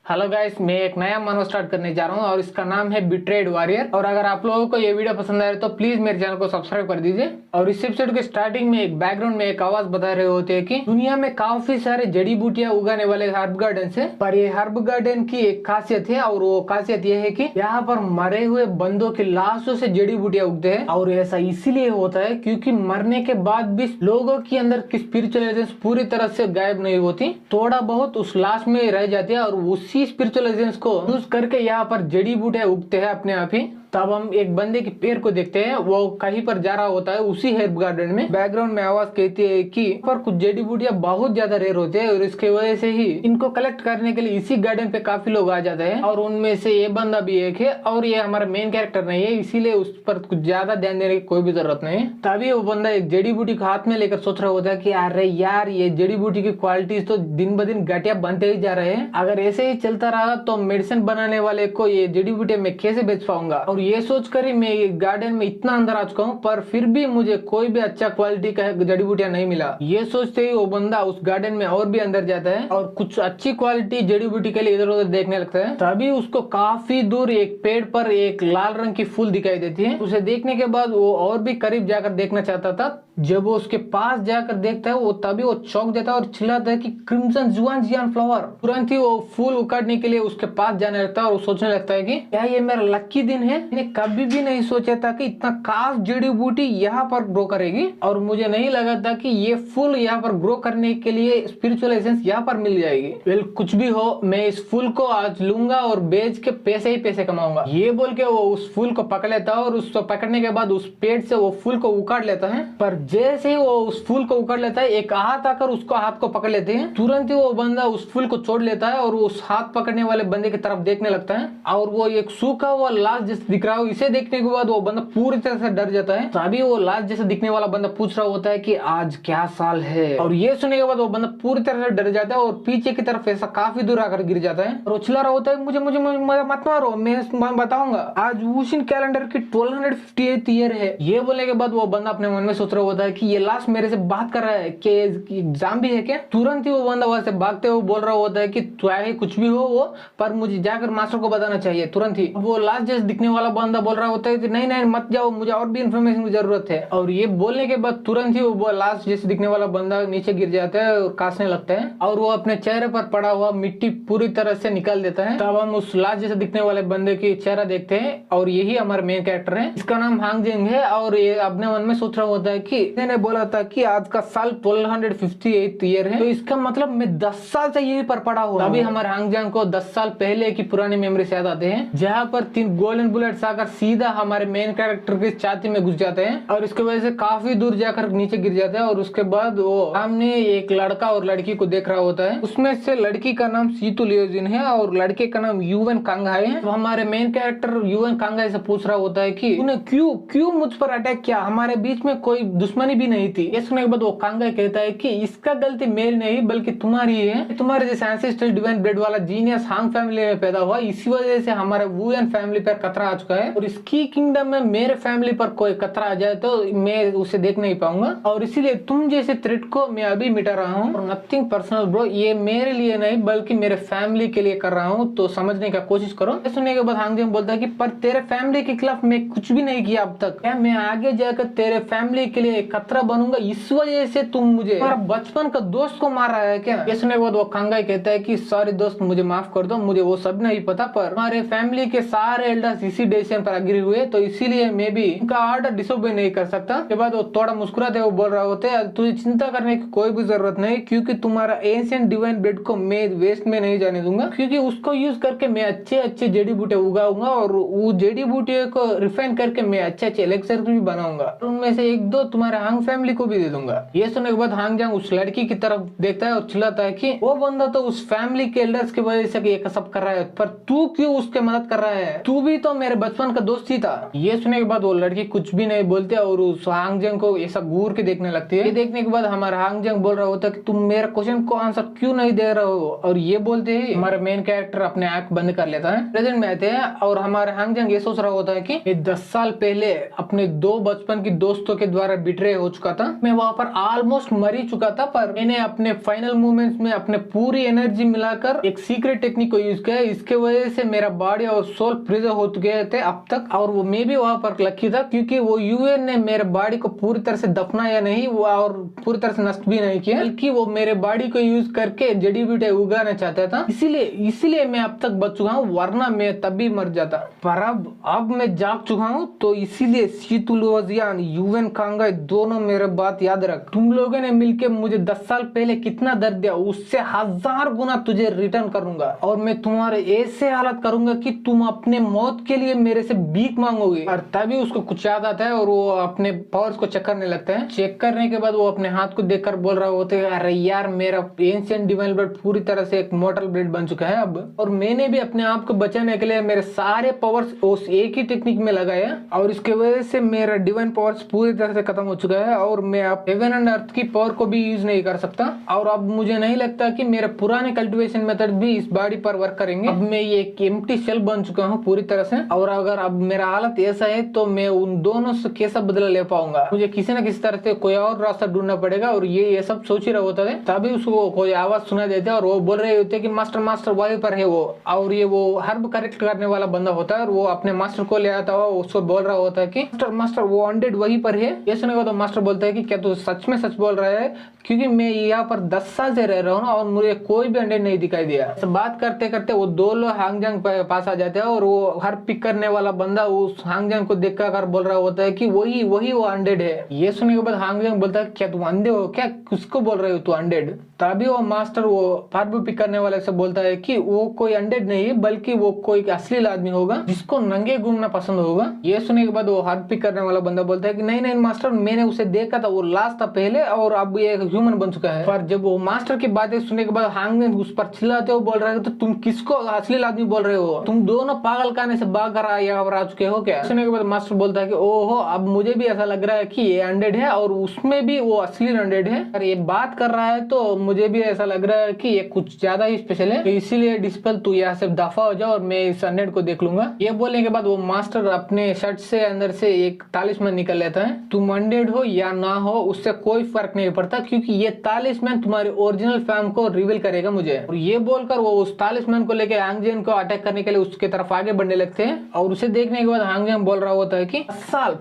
Hello guys, मैं एक नया मानव स्टार्ट करने जा रहा हूँ और इसका नाम है बिट्रेड वॉरियर। और अगर आप लोगों को ये वीडियो पसंद आए तो प्लीज मेरे चैनल को सब्सक्राइब कर दीजिए। और इस एपिसोड के स्टार्टिंग में एक बैकग्राउंड में एक आवाज बता रहे होते हैं कि दुनिया में काफी सारे जड़ी बूटियां उगाने वाले हर्ब गार्डन है, पर ये हर्ब गार्डन की एक खासियत है और वो खासियत ये है कि यहाँ पर मरे हुए बंदों की लाशों से जड़ी बूटियां उगते हैं। और ऐसा इसीलिए होता है क्योंकि मरने के बाद भी लोगों के अंदर की स्पिरिचुअल पूरी तरह से गायब नहीं होती, थोड़ा बहुत उस लाश में रह जाती है और उसी स्पिरिचुअल एजेंस को यूज करके यहाँ पर जड़ी बूटियां उगते हैं अपने आप ही। तब हम एक बंदे के पैर को देखते हैं, वो कहीं पर जा रहा होता है उसी हर्ब गार्डन में। बैकग्राउंड में आवाज कहती है कि पर कुछ जड़ी बूटियां बहुत ज्यादा रेयर होते हैं और इसके वजह से ही इनको कलेक्ट करने के लिए इसी गार्डन पे काफी लोग आ जाते हैं। और उनमें से ये बंदा भी एक है और ये हमारा मेन कैरेक्टर नहीं है, इसीलिए उस पर कुछ ज्यादा ध्यान देने की कोई भी जरूरत नहीं है। तभी वो बंदा एक जड़ी बूटी को हाथ में लेकर सोच रहा होता है कि अरे यार, ये जड़ी बूटी की क्वालिटीज तो दिन ब दिन घटिया बनते ही जा रहे हैं। अगर ऐसे ही चलता रहा तो मेडिसिन बनाने वाले को ये जड़ी बूटियां मैं कैसे बेच पाऊंगा। और ये सोचकर मैं गार्डन में इतना अंदर आ चुका हूँ, पर फिर भी मुझे कोई भी अच्छा क्वालिटी का जड़ी बूटियां नहीं मिला। ये सोचते ही वो बंदा उस गार्डन में और भी अंदर जाता है और कुछ अच्छी क्वालिटी जड़ी बूटी के लिए इधर उधर देखने लगता है। तभी उसको काफी दूर एक पेड़ पर एक लाल रंग की फूल दिखाई देती है। उसे देखने के बाद वो और भी करीब जाकर देखना चाहता था। जब वो उसके पास जाकर देखता है वो तभी वो चौंक देता है और चिल्लाता है कि क्रिम्सन जुआन फ्लावर। तुरंत ही वो फूल उखाड़ने के लिए उसके पास जाने लगता है और वो सोचने लगता है कि क्या ये मेरा लकी दिन है। मैंने कभी भी नहीं सोचा था कि इतना खास जड़ी बूटी यहाँ पर ग्रो करेगी और मुझे नहीं लगा था कि ये फूल यहाँ पर ग्रो करने के लिए स्पिरिचुअल एसेंस यहाँ पर मिल जाएगी। वेल, कुछ भी हो, मैं इस फूल को आज लूंगा और बेच के पैसे ही पैसे कमाऊंगा। ये बोल के वो उस फूल को पकड़ लेता है और उसको पकड़ने के बाद उस पेड़ से वो फूल को उखाड़ लेता है। पर जैसे ही वो उस फूल को उखाड़ लेता है, एक हाथ आकर उसको हाथ को पकड़ लेते हैं। तुरंत ही वो बंदा उस फूल को छोड़ लेता है और उस हाथ पकड़ने वाले बंदे की तरफ देखने लगता है और वो एक सूखा हुआ लाश जैसे दिख रहा है। इसे देखने के बाद वो बंदा पूरी तरह से डर जाता है। तभी वो लाश जैसे दिखने वाला बंदा पूछ रहा होता है कि आज क्या साल है। और ये सुनने के बाद वो बंदा पूरी तरह से डर जाता है और पीछे की तरफ ऐसा काफी दूर आकर गिर जाता है और चिल्ला रहा होता है, मुझे मुझे मत मारो, मैं बताऊंगा। आज वुशिन कैलेंडर की 1258 ईयर है। ये बोलने के बाद वो बंदा अपने मन में सोच रहा होता है कि ये लाश मेरे से बात कर रहा है कि एग्जाम भी है क्या। तुरंत ही वो बंदा वहां से भागते हुए बोल रहा होता है कि चाहे कुछ भी हो वो, पर मुझे जाकर मास्टर को बताना चाहिए तुरंत ही। वो लाश जैसे दिखने वाला बंदा बोल रहा होता है कि नहीं मत जाओ, मुझे और भी इन्फॉर्मेशन की जरूरत है। और ये बोलने के बाद तुरंत ही वो लाश जैसे दिखने वाला बंदा नीचे गिर जाता है और कांपने लगता है और वो अपने चेहरे पर पड़ा हुआ मिट्टी पूरी तरह से निकाल देता है। तब हम उस लाश जैसे दिखने वाले बंदे की चेहरा देखते हैं और यही हमारा मेन कैरेक्टर है। इसका नाम हांग जेंग है और ये अपने मन में सोच रहा होता है कि मैंने बोला था कि आज का साल 1258 ईयर है, तो इसका मतलब मैं 10 साल से यही पर पड़ा हुआ। तभी हमारे हांग जेंग को 10 साल पहले की पुरानी मेमोरीज याद आते हैं, जहाँ पर 3 गोल्डन बुलेट्स आकर सीधा हमारे मेन कैरेक्टर की छाती में घुस जाते हैं और इसकी वजह से काफी दूर जाकर नीचे गिर जाता है। और उसके बाद वो सामने एक लड़का और लड़की को देख रहा होता है। उसमें से लड़की का नाम सीतू लियोजिन है और लड़के का नाम यूएन कांगहाई है। तो हमारे मेन कैरेक्टर यूएन कांगहाई से पूछ रहा होता है कि तूने क्यों मुझ पर अटैक किया, हमारे बीच में कोई दुश्मनी भी नहीं थी। ये सुनने के बाद वो कांगहाई कहता है कि इसका गलती मेरी नहीं बल्कि तुम्हारी है। तुम्हारे जैसे एंसेस्ट्रल डिवाइन ब्लड वाला जीनियस हांग फैमिली में पैदा हुआ, इसी वजह से हमारे वुयन फैमिली पर खतरा आ चुका है और इसकी किंगडम में मेरे फैमिली पर कोई खतरा आ जाए तो मैं उसे देख नहीं पाऊंगा और इसीलिए तुम जैसे थ्रेट को मैं अभी मिटा रहा हूँ। और नथिंग पर्सनल ब्रो, ये मेरे लिए नहीं बल्कि मेरे फैमिली के लिए कर रहा हूँ, तो समझने का कोशिश करो। सुनने के बाद हांग जेंग बोलता है कि पर तेरे फैमिली के खिलाफ मैं कुछ भी नहीं किया अब तक, क्या मैं आगे जाकर तेरे फैमिली के लिए खतरा बनूंगा, इस वजह से तुम मुझे बचपन का दोस्त को मार रहा है क्या। ये सुनने के बाद वो कांगहाई कहता है कि सॉरी दोस्त, मुझे माफ कर दो, मुझे वो सब नहीं पता, पर हमारे फैमिली के सारे एल्डर्स इसी डिसीजन पर एग्री हुए तो इसीलिए मैं भी उनका ऑर्डर डिसोबे नहीं कर सकता। के बाद वो थोड़ा मुस्कुराते हुए बोल रहा होता है, तुझे चिंता करने की कोई भी जरूरत नहीं क्योंकि तुम्हारा एंशिएंट डिवाइन ब्लड को मैं वेस्ट में नहीं जाने दूंगा, क्योंकि उसको यूज करके मैं अच्छे जड़ी बूटे उगाऊंगा और वो जड़ी बूटे को रिफाइन करके मैं अच्छे एलेक्सर भी बनाऊंगा, उनमें से 1-2 तुम्हारे हांग फैमिली को भी दे दूंगा। ये सुनने के बाद हांग जेंग उस लड़की की तरफ देखता है और चिल्लाता है कि वो बंदा तो उस फैमिली के एल्डर्स की वजह से ये सब कर रहा है, पर तू क्यों उसके मदद कर रहा है, तू भी तो मेरे बचपन का दोस्त ही था। ये सुनने के बाद वो लड़की कुछ भी नहीं बोलते और उस हांगजंग को ऐसा घूर के देखने लगती है। ये देखने के बाद हमारा हांगजंग बोल रहा होता है कि तुम मेरे क्वेश्चन को आंसर क्यों नहीं दे रहे हो, और ये बोलते ही हमारा मेन कैरेक्टर अपने आंख बंद कर लेता है। प्रेजेंट में आते हैं और हमारा हांगजंग ये सोच रहा होता है कि ये 10 साल पहले अपने 2 बचपन की दोस्तों के द्वारा बिट्रे हो चुका था। मैं वहां पर ऑलमोस्ट मर ही चुका था, पर मैंने अपने फाइनल मोमेंट्स में अपने पूरी एनर्जी मिलाकर एक सीक्रेट टेक्निक को यूज किया। इसके वजह से मेरा बॉडी और सोल प्रिजर्व हो गए थे अब तक, और वो मैं भी वहां पर लकी था क्योंकि वो यूएन ने मेरे बॉडी को पूरी तरह से दफनाया नहीं और पूरी तरह से नष्ट भी नहीं किया, बल्कि वो मेरे बॉडी को यूज करके जड़ी बूटी उगाना चाहता था। इसीलिए मैं अब तक बच चुका हूँ, वरना मैं तब भी मर जाता। पर अब मैं जाग चुका हूँ, तो इसीलिए शीतुलवजियान यूएन कांगा दोनों मेरे बात याद रख। तुम लोगों ने मिलकर मुझे 10 साल पहले कितना दर्द दिया, उससे 1000 गुना तुझे रिटर्न करूंगा, और मैं तुम्हारे ऐसे हालत करूंगा कि तुम अपने मौत के लिए मेरे से भीख मांगोगे। और तभी उसको कुछ याद आता है और वो अपने पावर्स को चेक करने लगता है। चेक करने के बाद वो अपने हाथ को देखकर बोल रहा होता है, अरे यार मेरा एंशिएंट डिवाइन ब्लड पूरी तरह से एक मॉर्टल ब्लड बन चुका है अब, और मैंने भी अपने आप को बचाने के लिए मेरे सारे पावर्स उस एक ही टेक्निक में लगाया, और इसके वजह से मेरा डिवाइन पावर्स पूरी तरह से खत्म हो चुका है, और मैं अब हेवन एंड अर्थ की पावर को भी यूज नहीं कर सकता। और अब मुझे नहीं लगता कि मेरे पुराने कल्टिवेशन मेथड भी इस बॉडी पर वर्क करेंगे। अब मैं ये एक एम्प्टी शेल बन चुका हूँ पूरी तरह से, और अगर अब मेरा हालत ऐसा है तो मैं उन दोनों से कैसा बदला ले पाऊंगा। मुझे किसी न किसी तरह से कोई और रास्ता ढूंढना पड़ेगा। और ये सब सोच ही रहा होता है, तभी उसको कोई आवाज सुना देते और वो बोल रहे होते कि मास्टर मास्टर वहीं पर है वो, और ये वो हर्ब करेक्ट करने वाला बंदा होता है, और वो अपने मास्टर को ले आता है, उसको बोल रहा होता है कि मास्टर मास्टर वो अनडेड वहीं पर है। ये सुनेगा तो मास्टर बोलता है कि क्या तू सच में सच बोल रहा है, क्योंकि मैं यहाँ पर 10 साल से रह रहा हूँ और मुझे कोई भी अनडेड नहीं दिखाई दिया। बात करते करते वो 2 लोग हांगजंग पास आ जाते हैं, और वो हर पिक करने वाला बंदा उस हांगजंग को देखकर बोल रहा होता है कि वही वो अनडेड है। ये सुनने के बाद हांगजंग बोलता है, क्या तुम अंधे हो क्या, किसको बोल रहे हो तू अनडेड। तभी वो मास्टर वो हर्ब पिक करने वाले से बोलता है कि वो कोई अनडेड नहीं है, बल्कि वो कोई असली आदमी होगा जिसको नंगे घूमना पसंद होगा। ये सुनने के बाद वो हर्ब पिक करने वाला बंदा बोलता है कि नहीं नहीं मास्टर, मैंने उसे देखा था, वो लास्ट था पहले और अब ये ह्यूमन बन चुका है। पर जब वो मास्टर की बातें सुनने के बाद हांगजंग उस पर चिल्लाते हो बोल रहे हो, तो तुम किसको असली आदमी बोल रहे हो, तुम दोनों पागल खाने से भाग कर आ चुके हो क्या। सुनने के बाद मास्टर बोलता है कि ओहो, अब मुझे भी ऐसा लग रहा है कि ये अनडेड है और उसमें भी वो असली अनडेड है। अगर ये बात कर रहा है तो मुझे भी ऐसा लग रहा है कि ये कुछ ज्यादा ही स्पेशल है, तो इसीलिए डिस्पेल तू यहाँ से दफा हो जाओ और मैं इस अनडेड को देख लूंगा। ये बोलने के बाद वो मास्टर अपने शर्ट से अंदर से एक तालिस्मैन निकल लेता है। तुम अनडेड हो या ना हो उससे कोई फर्क नहीं पड़ता, क्योंकि ये तालिस्मैन तुम्हारी ओरिजिनल फैम को रिवील करेगा मुझे। और ये बोलकर वो उस तालिस्मैन को लेकर हांगजंग को अटैक करने के लिए उसके तरफ आगे बढ़ने लगते हैं। और उसे देखने के बाद हांगजंग बोल रहा होता है कि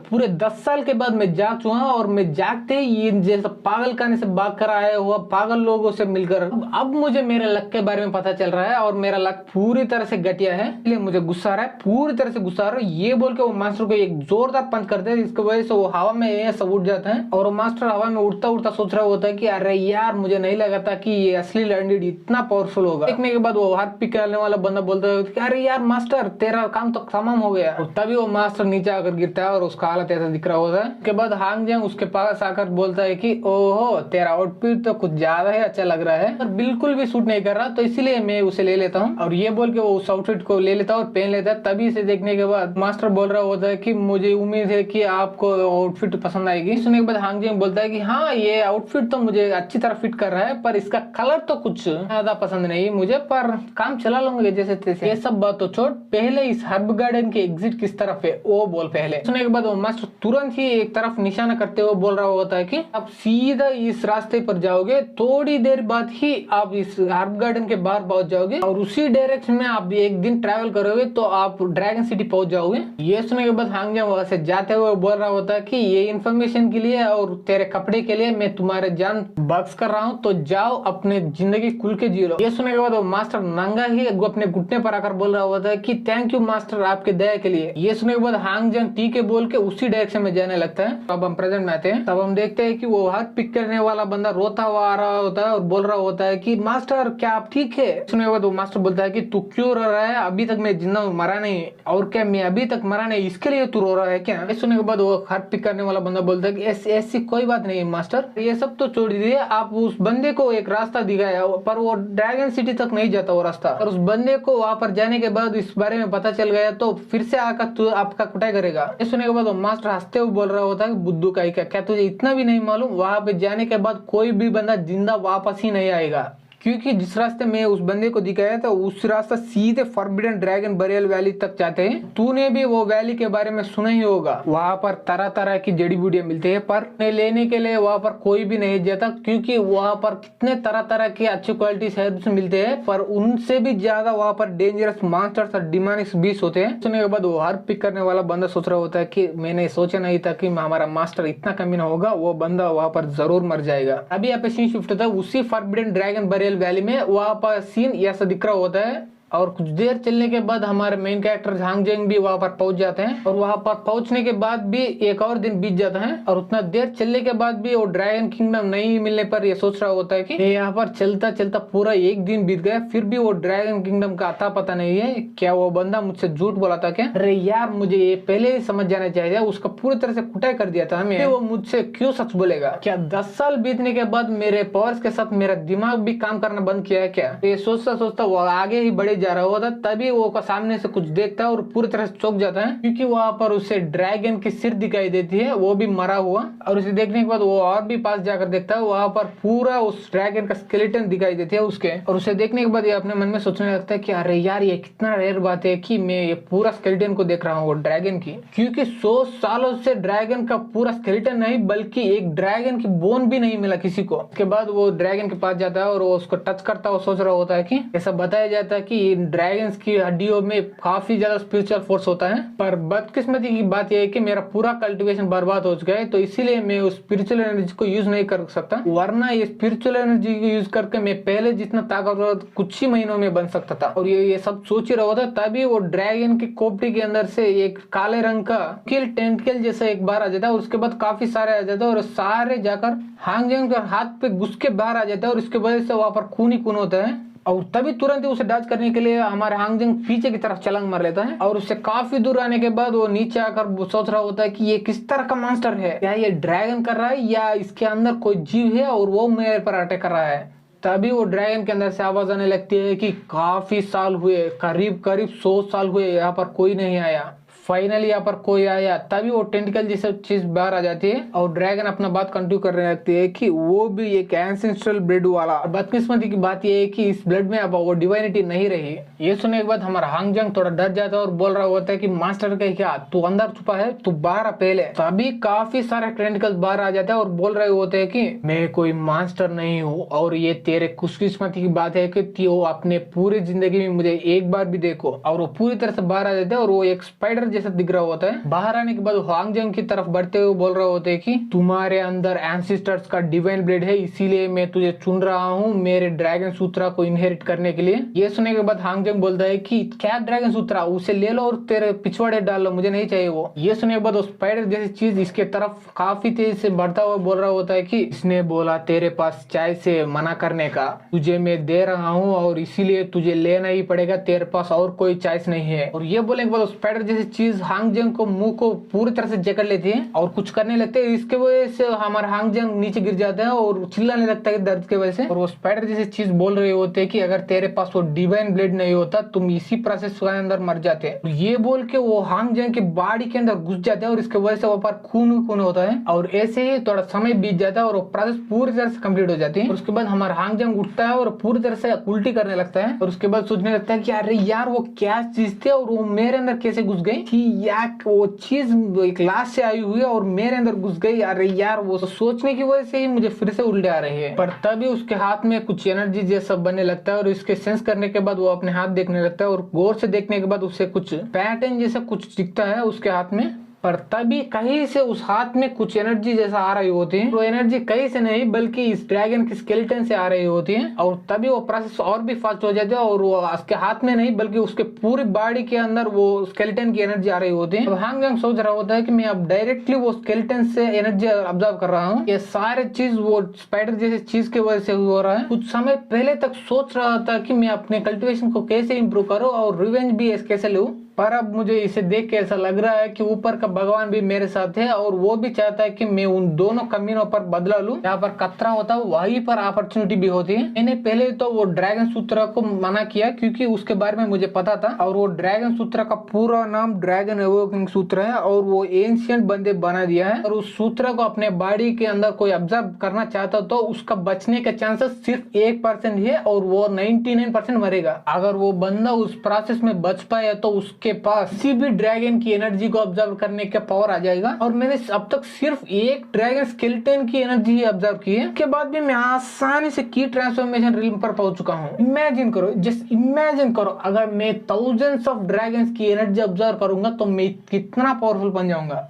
पूरे 10 साल के बाद मैं जाग चुका हूं, और मैं जागते ही ये जैसा पागल खाने से भाग कर आया हुआ पागल लोगों से मिलकर अब मुझे मेरे लक के बारे में पता चल रहा है, और मेरा लक पूरी तरह से घटिया है, इसलिए मुझे गुस्सा आ रहा है, पूरी तरह से गुस्सा आ रहा है। ये बोल के वो मास्टर को एक जोरदार पंच करते हैं, जिसकी वजह से वो हवा में ऐसा उठ जाता है, और वो मास्टर हवा में उड़ता उड़ता सोच रहा होता है कि अरे यार, मुझे नहीं लगा था कि ये असली लैंडेड इतना पावरफुल होगा। देखने के बाद वो हाथ पिक करने वाला बंदा बोलता है कि अरे यार मास्टर, तेरा काम तो तमाम हो गया। और तभी वो मास्टर नीचे आकर गिरता है और उसका हालत ऐसा दिख रहा होता है। उसके बाद हांगजंग उसके पास आकर बोलता है कि ओहो, तेरा आउटफिट तो कुछ ज्यादा ही अच्छा लग रहा है, पर बिल्कुल भी सूट नहीं कर रहा, तो इसीलिए मैं उसे ले लेता हूँ। और ये बोल के वो उस आउटफिट को ले लेता है और पहन लेता है। तभी से देखने के बाद मास्टर बोल रहा होता है कि मुझे उम्मीद है कि आपको आउटफिट पसंद आएगी। सुनने के बाद हांगजंग बोलता है कि हाँ, ये आउटफिट तो मुझे अच्छी तरह फिट कर रहा है, पर इसका कलर तो कुछ ज्यादा पसंद नहीं मुझे, पर काम चला लूंगा जैसे तैसे। ये सब बात तो छोड़, पहले इस हर्ब गार्डन की एग्जिट किस तरफ है वो बोल पहले। सुनने के बाद वो मास्टर तुरंत ही एक तरफ निशाना करते हुए बोल रहा होता है कि आप सीधा इस रास्ते पर जाओगे, थोड़ी देर बाद ही आप इस हर्ब गार्डन के बाहर पहुंच जाओगे, और उसी डायरेक्शन में आप एक दिन ट्रैवल करोगे तो आप ड्रैगन सिटी पहुंच जाओगे। ये सुनने के बाद हांगजंग वहां से जाते हुए बोल रहा होता है कि ये इन्फॉर्मेशन के लिए और तेरे कपड़े के लिए मैं तुम्हारे जान बख्श कर रहा हूँ, तो जाओ अपने जिंदगी खुल के जी लो। ये सुनने के बाद वो मास्टर नंगा ही अपने घुटने पर आकर बोल रहा होता है कि थैंक यू मास्टर, आपके दया के लिए। ये सुनने के बाद हांगजंग ठीक है बोल के उसी डायरेक्शन में जाने लगता है। अब हम प्रेजेंट में आते हैं, तब हम देखते हैं कि वो हाथ पिक करने वाला बंदा रोता हुआ आ रहा होता है और बोल रहा होता है कि मास्टर, क्या आप ठीक है। सुनने के बाद वो मास्टर बोलता है कि तू क्यों रो रहा है, अभी तक मैं जिंदा हूँ, मरा नहीं। और क्या मैं अभी तक मरा नहीं, इसके लिए तू रो रहा है क्या। सुनने के बाद वो हाथ पिक करने वाला बंदा बोलता है कि ऐसी कोई बात नहीं मास्टर, ये सब तो छोड़ दीजिए, आप उस बंदे को एक रास्ता दिखाया, पर वो ड्रैगन सिटी तक नहीं जाता वो रास्ता, और उस बंदे को वहां पर जाने के बाद इस बारे में पता चल गया तो तो फिर से आकर तू आपका कुटाई करेगा। ये सुनने के बाद वो मास्टर हंसते हुए बोल रहा होता है कि बुद्धू का क्या तुझे इतना भी नहीं मालूम, वहां पे जाने के बाद कोई भी बंदा जिंदा वापस ही नहीं आएगा, क्योंकि जिस रास्ते में उस बंदे को दिखाया था उस रास्ता सीधे फॉरबिडन ड्रैगन बरियल वैली तक जाते हैं। तूने भी वो वैली के बारे में सुना ही होगा। वहां पर तरह तरह की जड़ी बूटियां मिलती है, पर लेने के लिए वहां पर कोई भी नहीं जाता, क्योंकि वहां पर कितने तरह तरह के अच्छी क्वालिटी हर्ब्स मिलते हैं, पर उनसे भी ज्यादा वहां पर डेंजरस मॉन्स्टर्स और डिमोनिक बीस्ट होते हैं। सुनने के बाद वो हर पिक करने वाला बंदा सोच रहा होता है कि मैंने सोचा नहीं था कि हमारा मास्टर इतना कमीना होगा, वो बंदा वहां पर जरूर मर जाएगा। अभी यहाँ पे सीन शिफ्ट होता है उसी फॉरबिडन ड्रैगन बरियल वैली में। वहां पर सीन ऐसा दिख रहा होता है और कुछ देर चलने के बाद हमारे मेन कैरेक्टर झांग जेंग भी वहां पर पहुंच जाते हैं, और वहां पर पहुंचने के बाद भी एक और दिन बीत जाता है, और उतना देर चलने के बाद भी वो ड्रैगन किंगडम नहीं मिलने पर ये सोच रहा होता है कि यहाँ पर चलता चलता पूरा एक दिन बीत गया, फिर भी वो ड्रैगन किंगडम का अता पता नहीं है। क्या वो बंदा मुझसे झूठ बोला था क्या? अरे यार मुझे ये पहले ही समझ जाना चाहिए, उसका पूरी तरह से कुटाई कर दिया था हमें, वो मुझसे क्यों सच बोलेगा? क्या 10 साल बीतने के बाद मेरे पावर्स के साथ मेरा दिमाग भी काम करना बंद किया है क्या? ये सोचता सोचता वो आगे ही बढ़े जा रहा होता, तभी वो का सामने से कुछ देखता है और पूरी तरह से चौंक जाता है, क्योंकि वहां पर उसे ड्रैगन की सिर दिखाई देती है, वो भी मरा हुआ। और उसे देखने के बाद वो और भी पास जाकर देखता है, वहां पर पूरा उस ड्रैगन का स्केलेटन दिखाई देती है उसके। और उसे देखने के बाद ये अपने मन में सोचने लगता है कि अरे यार ये कितना रेयर बात है कि मैं ये पूरा स्केलेटन को देख रहा हूँ ड्रैगन की, क्योंकि 100 सालों से ड्रैगन का पूरा स्केलेटन नहीं बल्कि एक ड्रैगन की बोन भी नहीं मिला किसी को। उसके बाद वो ड्रैगन के पास जाता है और वो उसको टच करता है, सोच रहा होता है कि ऐसा बताया जाता है कि ड्रैगन्स की हड्डियों में काफी ज्यादा स्पिरिचुअल फोर्स होता है, पर बदकिस्मती की बात यह है कि मेरा पूरा कल्टीवेशन बर्बाद हो चुका है, तो इसीलिए मैं उस स्पिरिचुअल एनर्जी को यूज नहीं कर सकता, वरना ये स्पिरिचुअल एनर्जी को यूज करके मैं पहले जितना ताकतवर कुछ ही महीनों में बन सकता था। और ये सब सोच ही रहा होता, तभी वो ड्रैगन की खोपड़ी के अंदर से एक काले रंग का टेंटकल जैसा एक बाहर आ जाता है, और उसके बाद काफी सारे आ जाते हैं और सारे जाकर हांग जेंग के हाथ पे घुस के बाहर आ जाता है, और इसके वजह से वहां पर खून ही खून होता है। और तभी तुरंत ही उसे डच करने के लिए हमारे हांग जेंग पीछे की तरफ छलांग मार लेता है, और उससे काफी दूर आने के बाद वो नीचे आकर सोच रहा होता है कि ये किस तरह का मॉन्स्टर है, क्या ये ड्रैगन कर रहा है या इसके अंदर कोई जीव है और वो मेरे पर अटैक कर रहा है। तभी वो ड्रैगन के अंदर से आवाज आने लगती है कि काफी साल हुए, करीब 100 साल हुए, यहाँ पर कोई नहीं आया। फाइनली यहाँ पर कोई आया, तभी वो टेंटिकल जैसी चीज बाहर आ जाती है और ड्रैगन अपना बात कंटिन्यू करने लगती है कि वो भी एक एंसेस्ट्रल ब्लड वाला। बदकिस्मती की बात यह है कि इस ब्लड में अब वो डिवाइनिटी नहीं रही। ये सुनने के बाद हमारा हांग जेंग थोड़ा डर जाता है और बोल रहा होता है कि मास्टर का क्या, तू अंदर छुपा है, तू बाहर आ पहले। तभी काफी सारे टेंटिकल्स बाहर आ जाते हैं और बोल रहे होते हैं कि मैं कोई मास्टर नहीं हूँ, और ये तेरे खुशकिस्मती की बात है कि तू अपने पूरी जिंदगी में मुझे एक बार भी देखो। और वो पूरी तरह से बाहर आ जाते हैं और वो एक स्पाइडर जैसा दिख रहा होता है। बाहर आने के बाद हांग जेंग की तरफ बढ़ते हुए बोल रहे होते हैं कि तुम्हारे अंदर एंसेस्टर्स का डिवाइन ब्लड है, इसीलिए मैं तुझे चुन रहा हूँ मेरे ड्रैगन सूत्रा को इनहेरिट करने के लिए। ये सुनने के बाद हांग जेंग बोलता है कि क्या ड्रैगन सूत्रा, उसे ले लो और तेरे पिछवाड़े डाल लो, मुझे नहीं चाहिए वो। ये सुनने के बाद वो स्पाइडर जैसी चीज इसके तरफ काफी तेज से बढ़ता हुआ बोल रहा होता है कि इसने बोला तेरे पास चाय से मना करने का, तुझे मैं दे रहा हूँ और इसीलिए तुझे लेना ही पड़ेगा, तेरे पास और कोई चॉइस नहीं है। और ये बोलने के बाद स्पाइडर जैसी चीज हांग जेंग को मुंह को पूरी तरह से जकड़ लेती है और कुछ करने लगते हैं। इसके वजह से हमारा हांग जेंग नीचे गिर जाता है और चिल्लाने लगता है दर्द की वजह से। और वो स्पाइडर जैसी चीज बोल रहे होते हैं कि अगर तेरे पास वो डिवाइन ब्लड नहीं होता तुम इसी प्रोसेस के अंदर मर जाते। तो ये बोल के वो हांग जेंग की बॉडी के अंदर घुस जाते हैं और इसके वजह से वहां पर खून होता है। और ऐसे ही थोड़ा समय बीत जाता है और वो प्रोसेस पूरी तरह से कंप्लीट हो जाती है। और उसके बाद हमारा हांग जेंग उठता है और पूरी तरह से उल्टी करने लगता है, और उसके बाद सोचने लगता है कि अरे यार वो क्या चीज थी और वो मेरे अंदर कैसे घुस गई कि यार वो चीज एक लाश से आई हुई है और मेरे अंदर घुस गई। अरे यार वो सोचने की वजह से ही मुझे फिर से उल्टे आ रही है। पर तभी उसके हाथ में कुछ एनर्जी जैसा बनने लगता है और इसके सेंस करने के बाद वो अपने हाथ देखने लगता है और गौर से देखने के बाद उसे कुछ पैटर्न जैसा कुछ दिखता है उसके हाथ में। पर तभी कहीं से उस हाथ में कुछ एनर्जी जैसा आ रही होती है। वो एनर्जी कहीं से नहीं बल्कि इस ड्रैगन की स्केलेटन से आ रही होती है। और तभी वो प्रोसेस और भी फास्ट हो जाता है और वो उसके हाथ में नहीं बल्कि उसके पूरी बॉडी के अंदर वो स्केलेटन की एनर्जी आ रही होती है। तो हांग जेंग सोच रहा होता है कि मैं अब डायरेक्टली वो स्केलेटन से एनर्जी ऑब्जर्व कर रहा हूँ। ये सारे चीज वो स्पाइडर जैसे चीज की वजह से हो रहा है। कुछ समय पहले तक सोच रहा था कि मैं अपने कल्टिवेशन को कैसे इंप्रूव करूँ और रिवेंज भी कैसे लूँ, पर अब मुझे इसे देख के ऐसा लग रहा है कि ऊपर का भगवान भी मेरे साथ है और वो भी चाहता है कि मैं उन दोनों कमीनों पर बदला लूं। यहाँ पर खतरा होता है वहीं पर अपॉर्चुनिटी भी होती है। मैंने पहले तो वो ड्रैगन सूत्र को मना किया क्योंकि उसके बारे में मुझे पता था, और वो ड्रैगन सूत्र का पूरा नाम ड्रैगन एवोकिंग सूत्र है और वो एंशिएंट बंदे बना दिया है। और उस सूत्र को अपने बॉडी के अंदर कोई ऑब्जर्व करना चाहता तो उसका बचने के चांसेस सिर्फ 1% है और वो 99% मरेगा। अगर वो बंदा उस प्रोसेस में बच पाया तो उसके पास किसी भी ड्रैगन की एनर्जी को ऑब्जर्व करने का पावर आ जाएगा। और मैंने अब तक सिर्फ एक ड्रैगन स्केलेटन की एनर्जी ही ऑब्जर्व की है, उसके बाद भी मैं आसानी से की ट्रांसफॉर्मेशन रिल्म पर पहुंच चुका हूँ। इमेजिन करो, जस्ट इमेजिन करो, अगर मैं थाउजेंड्स ऑफ ड्रैगन्स की एनर्जी ऑब्जर्व करूंगा तो मैं कितना पावरफुल बन जाऊंगा।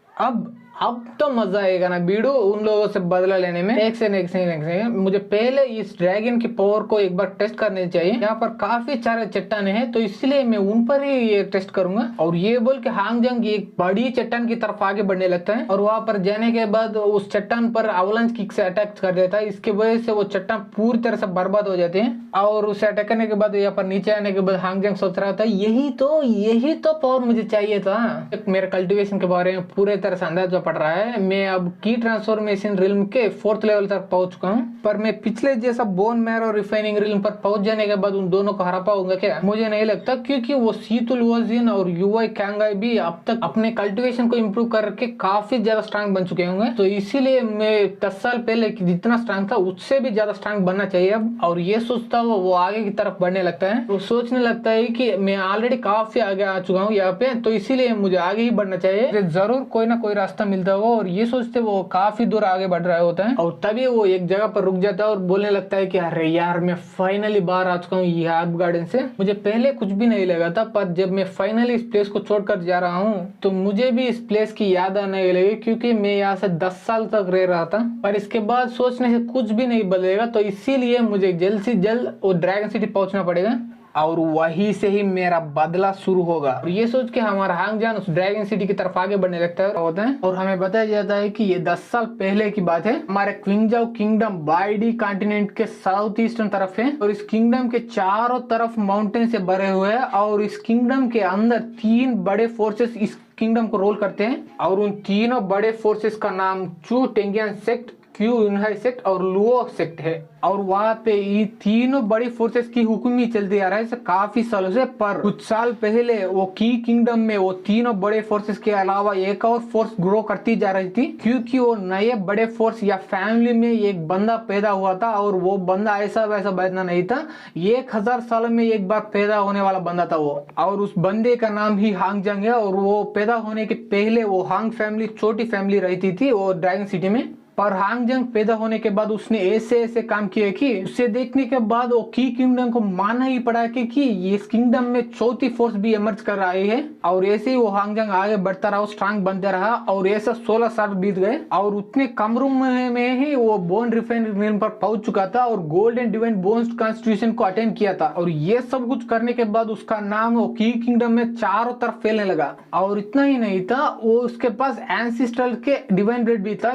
अब तो मजा आएगा ना बीडू उन लोगों से बदला लेने में। एक सेकंड मुझे पहले इस ड्रैगन की पावर को एक बार टेस्ट करने चाहिए। यहाँ पर काफी सारे चट्टाने हैं तो इसलिए मैं उन पर ही ये टेस्ट करूंगा। और ये बोल के हांगजंग एक बड़ी चट्टान की तरफ आगे बढ़ने लगता है और वहां पर जाने के बाद उस चट्टान पर अवलांच किक से अटैक कर देता है। इसकी वजह से वो चट्टान पूरी तरह से बर्बाद हो जाते हैं। और उसे अटैक करने के बाद यहाँ पर नीचे आने के बाद हांगजंग सोच रहा था यही तो पावर मुझे चाहिए था। मेरे कल्टिवेशन के बारे में पूरे तरह से अंदाजा पड़ रहा है। मैं अब की ट्रांसफॉर्मेशन रिल्म के 4th लेवल तक पहुंच चुका हूं, पर मैं पिछले जैसा बोन मैरो रिफाइनिंग रिल्म पर पहुंच जाने के बाद उन दोनों को हरा पाऊंगा क्या? मुझे नहीं लगता, क्योंकि वो शीतुल वोजिन और यूआई कैंगाई भी अब तक अपने कल्टिवेशन को इम्प्रूव करके काफी ज्यादा स्ट्रांग बन चुके होंगे। तो इसीलिए मैं 10 साल पहले जितना स्ट्रांग था उससे भी ज्यादा स्ट्रांग बनना चाहिए अब। और ये सोचता हुआ वो आगे की तरफ बढ़ने लगता है। वो सोचने लगता है कि मैं ऑलरेडी काफी आगे आ चुका हूँ यहाँ पे, तो इसीलिए मुझे आगे ही बढ़ना चाहिए, जरूर कोई ना कोई रास्ता मिलता होगा। और ये सोचते वो काफी दूर आगे बढ़ रहा होता है और तभी वो एक जगह पर रुक जाता है और बोलने लगता है कि अरे यार मैं फाइनली बाहर आ चुका हूँ यार्ब गार्डन से। मुझे पहले कुछ भी नहीं लगा था, पर जब मैं फाइनली इस प्लेस को छोड़कर जा रहा हूँ तो मुझे भी इस प्लेस की याद आने लगी, क्योंकि मैं यहाँ से 10 साल तक रह रहा था। पर इसके बाद सोचने से कुछ भी नहीं बदलेगा, तो इसीलिए मुझे जल्द से जल्द वो ड्रैगन सिटी पहुंचना पड़ेगा और वहीं से ही मेरा बदला शुरू होगा। और ये सोच के हमारा हांगजान उस ड्रैगन सिटी की तरफ आगे बढ़ने लगता है और हमें बताया जाता है कि ये 10 साल पहले की बात है। हमारे क्विंगजाओ किंगडम बाइडी कॉन्टिनेंट के साउथ ईस्टर्न तरफ है और इस किंगडम के चारों तरफ माउंटेन से भरे हुए हैं। और इस किंगडम के अंदर 3 बड़े फोर्सेस इस किंगडम को रोल करते हैं और उन तीनों बड़े फोर्सेस का नाम चू टेंगियन सेक्ट, क्यू यूनहाई सेक्ट और लुओ सेक्ट है। और वहाँ पे ये तीनों बड़ी फोर्सेस की हुक्म ही चलती आ रहा है काफी सालों से। पर कुछ साल पहले वो की किंगडम में वो तीनों बड़े फोर्सेस के अलावा एक और फोर्स ग्रो करती जा रही थी, क्योंकि वो नए बड़े फोर्स या फैमिली में एक बंदा पैदा हुआ था और वो बंदा ऐसा वैसा बंदा नहीं था, 1000 सालों में एक बार पैदा होने वाला बंदा था वो। और उस बंदे का नाम ही हांगजंग है। और वो पैदा होने के पहले वो हांग फैमिली छोटी फैमिली रहती थी वो ड्रैगन सिटी में। पर हांगजंग पैदा होने के बाद उसने ऐसे काम किए कि उसे देखने के बाद वो की किंगडम को मानना ही पड़ा कि इस किंगडम में चौथी फोर्स भी इमर्ज कर रही है। और ऐसे ही वो हांगजंग आगे बढ़ता रहा, स्ट्रांग बनता रहा और ऐसा 16 साल बीत गए और उतने कम रूम में ही वो बोन रिफाइनरी रिल्म पर पहुंच चुका था और gold and divine bones constitution को अटेंड किया था। और ये सब कुछ करने के बाद उसका नाम वो की किंगडम में चारों तरफ फैलने लगा। और इतना ही नहीं था, वो उसके पास एंसिस्ट्रल के डिवाइन ब्लड भी था,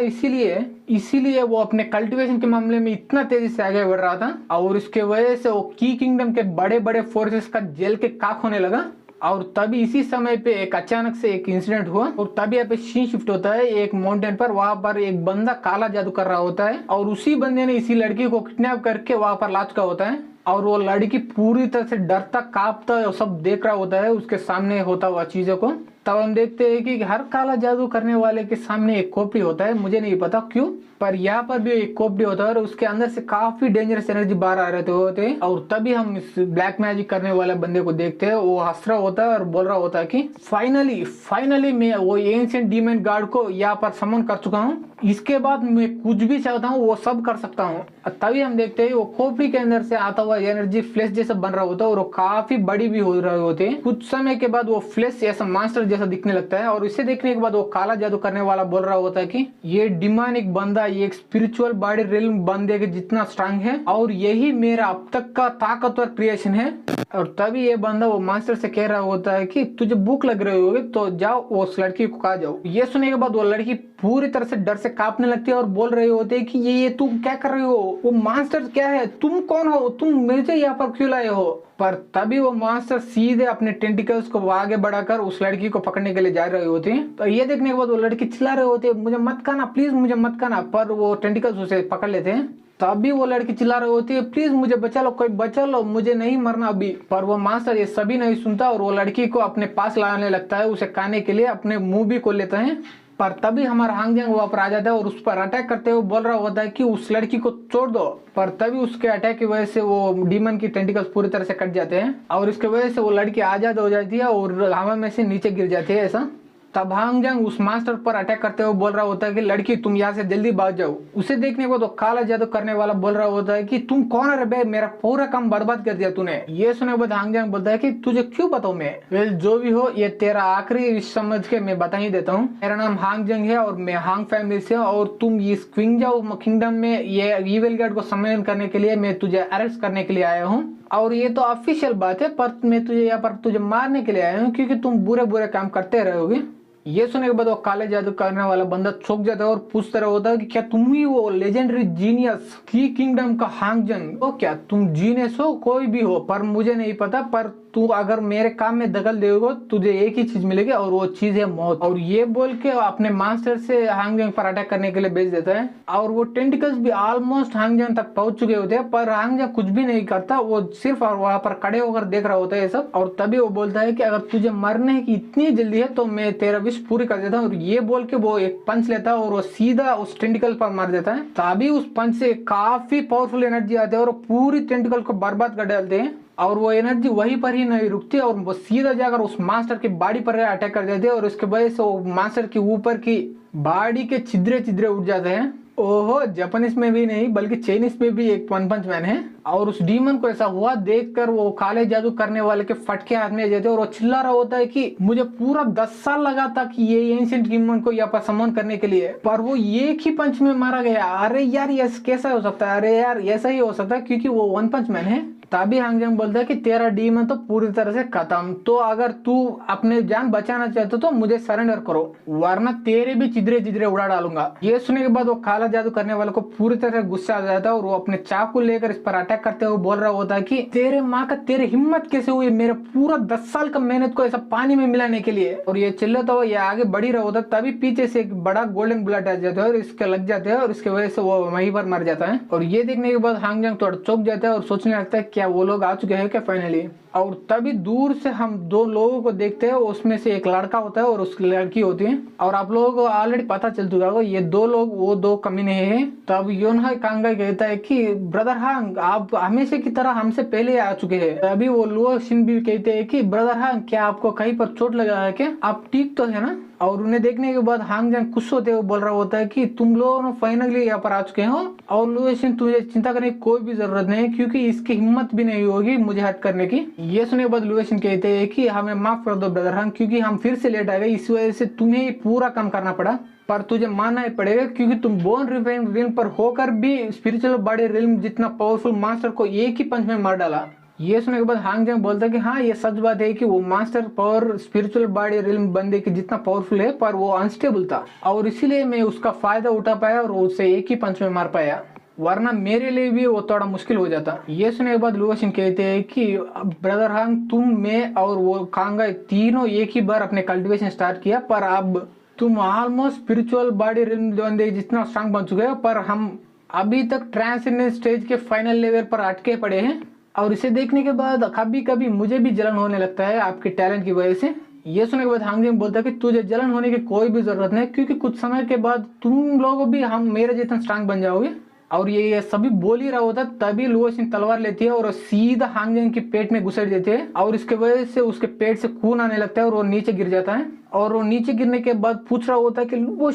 इसीलिए वो अपने कल्टीवेशन के मामले में इतना तेजी से आगे बढ़ रहा था। और इसके वजह से वो की किंगडम के बड़े बड़े फोर्सेस का जेल के काक होने लगा। और तभी इसी समय पे एक अचानक से एक इंसिडेंट हुआ और तभी यहाँ पे सीन शिफ्ट होता है एक माउंटेन पर। वहां पर एक बंदा काला जादू कर रहा होता है और उसी बंदे ने इसी लड़की को किडनैप करके वहां पर लाच का होता है। और वो लड़की पूरी तरह से डरता कांपता सब देख रहा होता है उसके सामने होता हुआ चीजों को। तब हम देखते हैं कि हर काला जादू करने वाले के सामने एक खोपड़ी होता है, मुझे नहीं पता क्यों, पर यहाँ पर भी एक खोपड़ी होता है और उसके अंदर से काफी डेंजरस एनर्जी बाहर आ रहे होते हैं। और तभी हम इस ब्लैक मैजिक करने वाले बंदे को देखते हैं, वो हंस रहा होता है और बोल रहा होता है कि फाइनली मैं वो एंशिएंट डीमन गार्ड को यहाँ पर समन कर चुका हूँ, इसके बाद मैं कुछ भी चाहता हूँ वो सब कर सकता हूँ। तभी हम देखते हैं वो खोपड़ी के अंदर से आता हुआ एनर्जी फ्लैश जैसा बन रहा होता है और वो काफी बड़ी भी हो रहे होते हैं। कुछ समय के बाद वो फ्लैश ऐसा मास्टर जैसा दिखने लगता है। और इसे देखने के बाद वो काला जादू करने वाला बोल रहा होता है कि ये डिमोनिक बंदा ये एक स्पिरिचुअल बॉडी रिल्म बंदे के जितना स्ट्रांग है और यही मेरा अब तक का ताकतवर क्रिएशन है। और तभी ये बंदा वो मास्टर से कह रहा होता है कि तुझे भूख लग रही होगी तो जाओ उस लड़की को खा जाओ। ये सुनने के बाद वो लड़की पूरी तरह से डर से कांपने लगती है और बोल रही होती है कि ये तुम क्या कर रही हो, वो मास्टर क्या है, तुम कौन हो, तुम मुझे यहाँ पर क्यों लाए हो। पर तभी वो मास्टर सीधे अपने टेंटिकल्स को आगे बढ़ाकर उस लड़की को पकड़ने के लिए जा रही होती है। तो ये देखने के बाद वो लड़की चिल्ला रही होती है मुझे मत खाना, प्लीज मुझे मत खाना। पर वो टेंटिकल्स उसे पकड़ लेते हैं। तभी वो लड़की चिल्ला रही होती है प्लीज मुझे बचा लो, कोई बचा लो, मुझे नहीं मरना अभी। पर वो मास्टर ये सभी नहीं सुनता और वो लड़की को अपने पास लाने लगता है, उसे खाने के लिए अपने मुंह भी खोल लेता है। पर तभी हमारा हांगजंग वहां पर आ जाता है और उस पर अटैक करते हुए बोल रहा होता है कि उस लड़की को छोड़ दो। पर तभी उसके अटैक की वजह से वो डीमन की टेंटिकल्स पूरी तरह से कट जाते हैं और इसके वजह से वो लड़की आजाद हो जाती है और हवा में से नीचे गिर जाती है। ऐसा तब हांगजंग उस मास्टर पर अटैक करते हुए बोल रहा होता है कि लड़की तुम यहाँ से जल्दी भाग जाओ। उसे देखने के बाद वो काला जादू करने वाला बोल रहा होता है कि तुम कौन है बे, मेरा पूरा काम बर्बाद कर दिया तूने। ये सुने के बाद हांगजंग बोलता है कि तुझे क्यों बताऊं मैं। वेल जो भी हो ये तेरा आखिरी विश समझ के मैं बता ही देता हूँ। मेरा नाम हांगजंग है और मैं हांग फैमिली से और तुम इस क्विंगजाओ किंगडम में ये इविल गॉड को सम्मेलन करने के लिए मैं तुझे अरेस्ट करने के लिए आया हूँ। और ये तो ऑफिशियल बात है पर मैं तुझे यहाँ पर तुझे मारने के लिए आया हूँ क्योंकि तुम बुरे बुरे काम करते रहोगे। ये सुनने के बाद वो काले जादू करने वाला बंदा चौंक जाता है और पूछता रहा होता है कि क्या तुम ही वो लेजेंडरी जीनियस की किंगडम का हांगजंग हो, क्या तुम जीनियस हो, कोई भी हो पर मुझे नहीं पता, पर तू अगर मेरे काम में दखल देगा तुझे एक ही चीज मिलेगी और वो चीज है मौत। और ये बोल के अपने मास्टर से हांगजंग पर अटैक करने के लिए भेज देता है और वो टेंटिकल्स भी ऑलमोस्ट हांगजंग तक पहुंच चुके होते हैं पर हांगजंग कुछ भी नहीं करता, वो सिर्फ वहां पर खड़े होकर देख रहा होता है ये सब। और तभी वो बोलता है कि अगर तुझे मरने की इतनी जल्दी है तो मैं तेरा विश पूरी कर देता हूँ। और ये बोल के वो एक पंच लेता है और वो सीधा उस टेंटिकल पर मार देता है। तभी उस पंच से काफी पावरफुल एनर्जी आती है और पूरी टेंटिकल को बर्बाद कर डालते हैं और वो एनर्जी वहीं पर ही नहीं रुकती और वो सीधा जाकर उस मास्टर की बॉडी पर अटैक कर देते हैं और उसके वजह से वो मास्टर के ऊपर की बॉडी के छिद्रे छिद्रे उठ जाते हैं। ओहो, जापानीज में भी नहीं बल्कि चाइनीज में भी एक वन पंच मैन है। और उस डीमन को ऐसा हुआ देखकर वो काले जादू करने वाले के फटके हाथ में जाते और वो चिल्ला रहा होता है कि मुझे पूरा 10 साल लगा था कि ये एंशिएंट डीमन को यहाँ पर समन करने के लिए, पर वो एक ही पंच में मारा गया। अरे यार ये कैसा हो सकता है, अरे यार ऐसा ही हो सकता है क्योंकि वो वन पंच मैन है। तभी हांगजंग बोलता है कि तेरा डीमन तो पूरी तरह से खत्म, तो अगर तू अपने जान बचाना चाहते तो मुझे सरेंडर करो वरना तेरे भी चिदरे चिदरे उड़ा डालूंगा। ये सुनने के बाद वो काला जादू करने वाले को पूरी तरह गुस्सा आ जाता है और वो अपने चाकू लेकर इस पर अटैक करते हुए बोल रहा होता है कि तेरे माँ का तेरे हिम्मत कैसे हुई मेरे पूरा 10 साल का मेहनत को ऐसा पानी में मिलाने के लिए। और ये चिल्लाता हुआ ये आगे बढ़ ही रहा होता है तभी पीछे से एक बड़ा गोल्डन बुलेट आ जाता है और इसके लग जाते हैं और इसके वजह से वो वहीं पर मर जाता है। और ये देखने के बाद हांगजंग थोड़ा चौंक जाता है और सोचने लगता है क्या वो लोग आ चुके हैं क्या फाइनली। और तभी दूर से हम दो लोगों को देखते हैं, उसमें से एक लड़का होता है और उसकी लड़की होती है। और आप लोगों को ऑलरेडी पता चल चुका होगा ये दो लोग वो दो कमीने हैं। तब योनहाई कांगाई कहता है कि ब्रदर हांग आप हमेशा की तरह हमसे पहले आ चुके हैं। अभी वो लुओ शिन भी कहते हैं कि ब्रदर हांग क्या आपको कहीं पर चोट लगा है क्या, आप ठीक तो है ना। और उन्हें देखने के बाद हांगजंग खुश होते हुए बोल रहा होता है कि तुम लोग फाइनली यहाँ पर आ चुके हो और लुओ शिन तुझे चिंता करने की कोई भी जरूरत नहीं क्योंकि इसकी हिम्मत भी नहीं होगी मुझे हट करने की। ये सुनने के बाद लुओ शिन कहते हैं कि हमें माफ कर दो ब्रदर हांग क्योंकि हम फिर से लेट आ गए, इस वजह से तुम्हें पूरा काम करना पड़ा, पर तुझे मानना ही पड़ेगा क्योंकि तुम बोन रिफाइन रिल्म पर होकर भी स्पिरिचुअल बॉडी रिल्म जितना पावरफुल मास्टर को एक ही पंच में मार डाला। ये सुनने के बाद हांगजंग बोलता है कि हाँ ये सच बात है कि वो master power spiritual body realm बंदे के जितना पावरफुल है पर वो अनस्टेबल था और इसीलिए मैं उसका फायदा उठा पाया और उसे एक ही पंच में मार पाया, वरना मेरे लिए भी वो थोड़ा मुश्किल हो जाता। ये सुनने के बाद लुओ शिन कहते हैं कि ब्रदर हांग तुम मैं और वो कांगाई तीनों एक ही बार अपने कल्टिवेशन स्टार्ट किया पर अब तुम ऑलमोस्ट स्पिरिचुअल बॉडी रिल्म बंदे जितना स्ट्रांग बन चुके हो पर हम अभी तक ट्रांसेंडेंस स्टेज के फाइनल लेवल पर अटके पड़े हैं। और इसे देखने के बाद कभी कभी मुझे भी जलन होने लगता है आपके टैलेंट की वजह से। ये सुनने के बाद हांगजंग बोलता है कि तुझे जलन होने की कोई भी जरूरत नहीं क्योंकि कुछ समय के बाद तुम लोग भी हम मेरे जितना स्ट्रांग बन जाओगे। और ये सभी बोल ही रहा होता तभी लुओ शिन तलवार लेती है और सीधा हांगजंग के पेट में घुसेड़ देते हैं और इसके वजह से उसके पेट से खून आने लगता है और वो नीचे गिर जाता है। और वो नीचे गिरने के बाद पूछ रहा होता है कि लुओ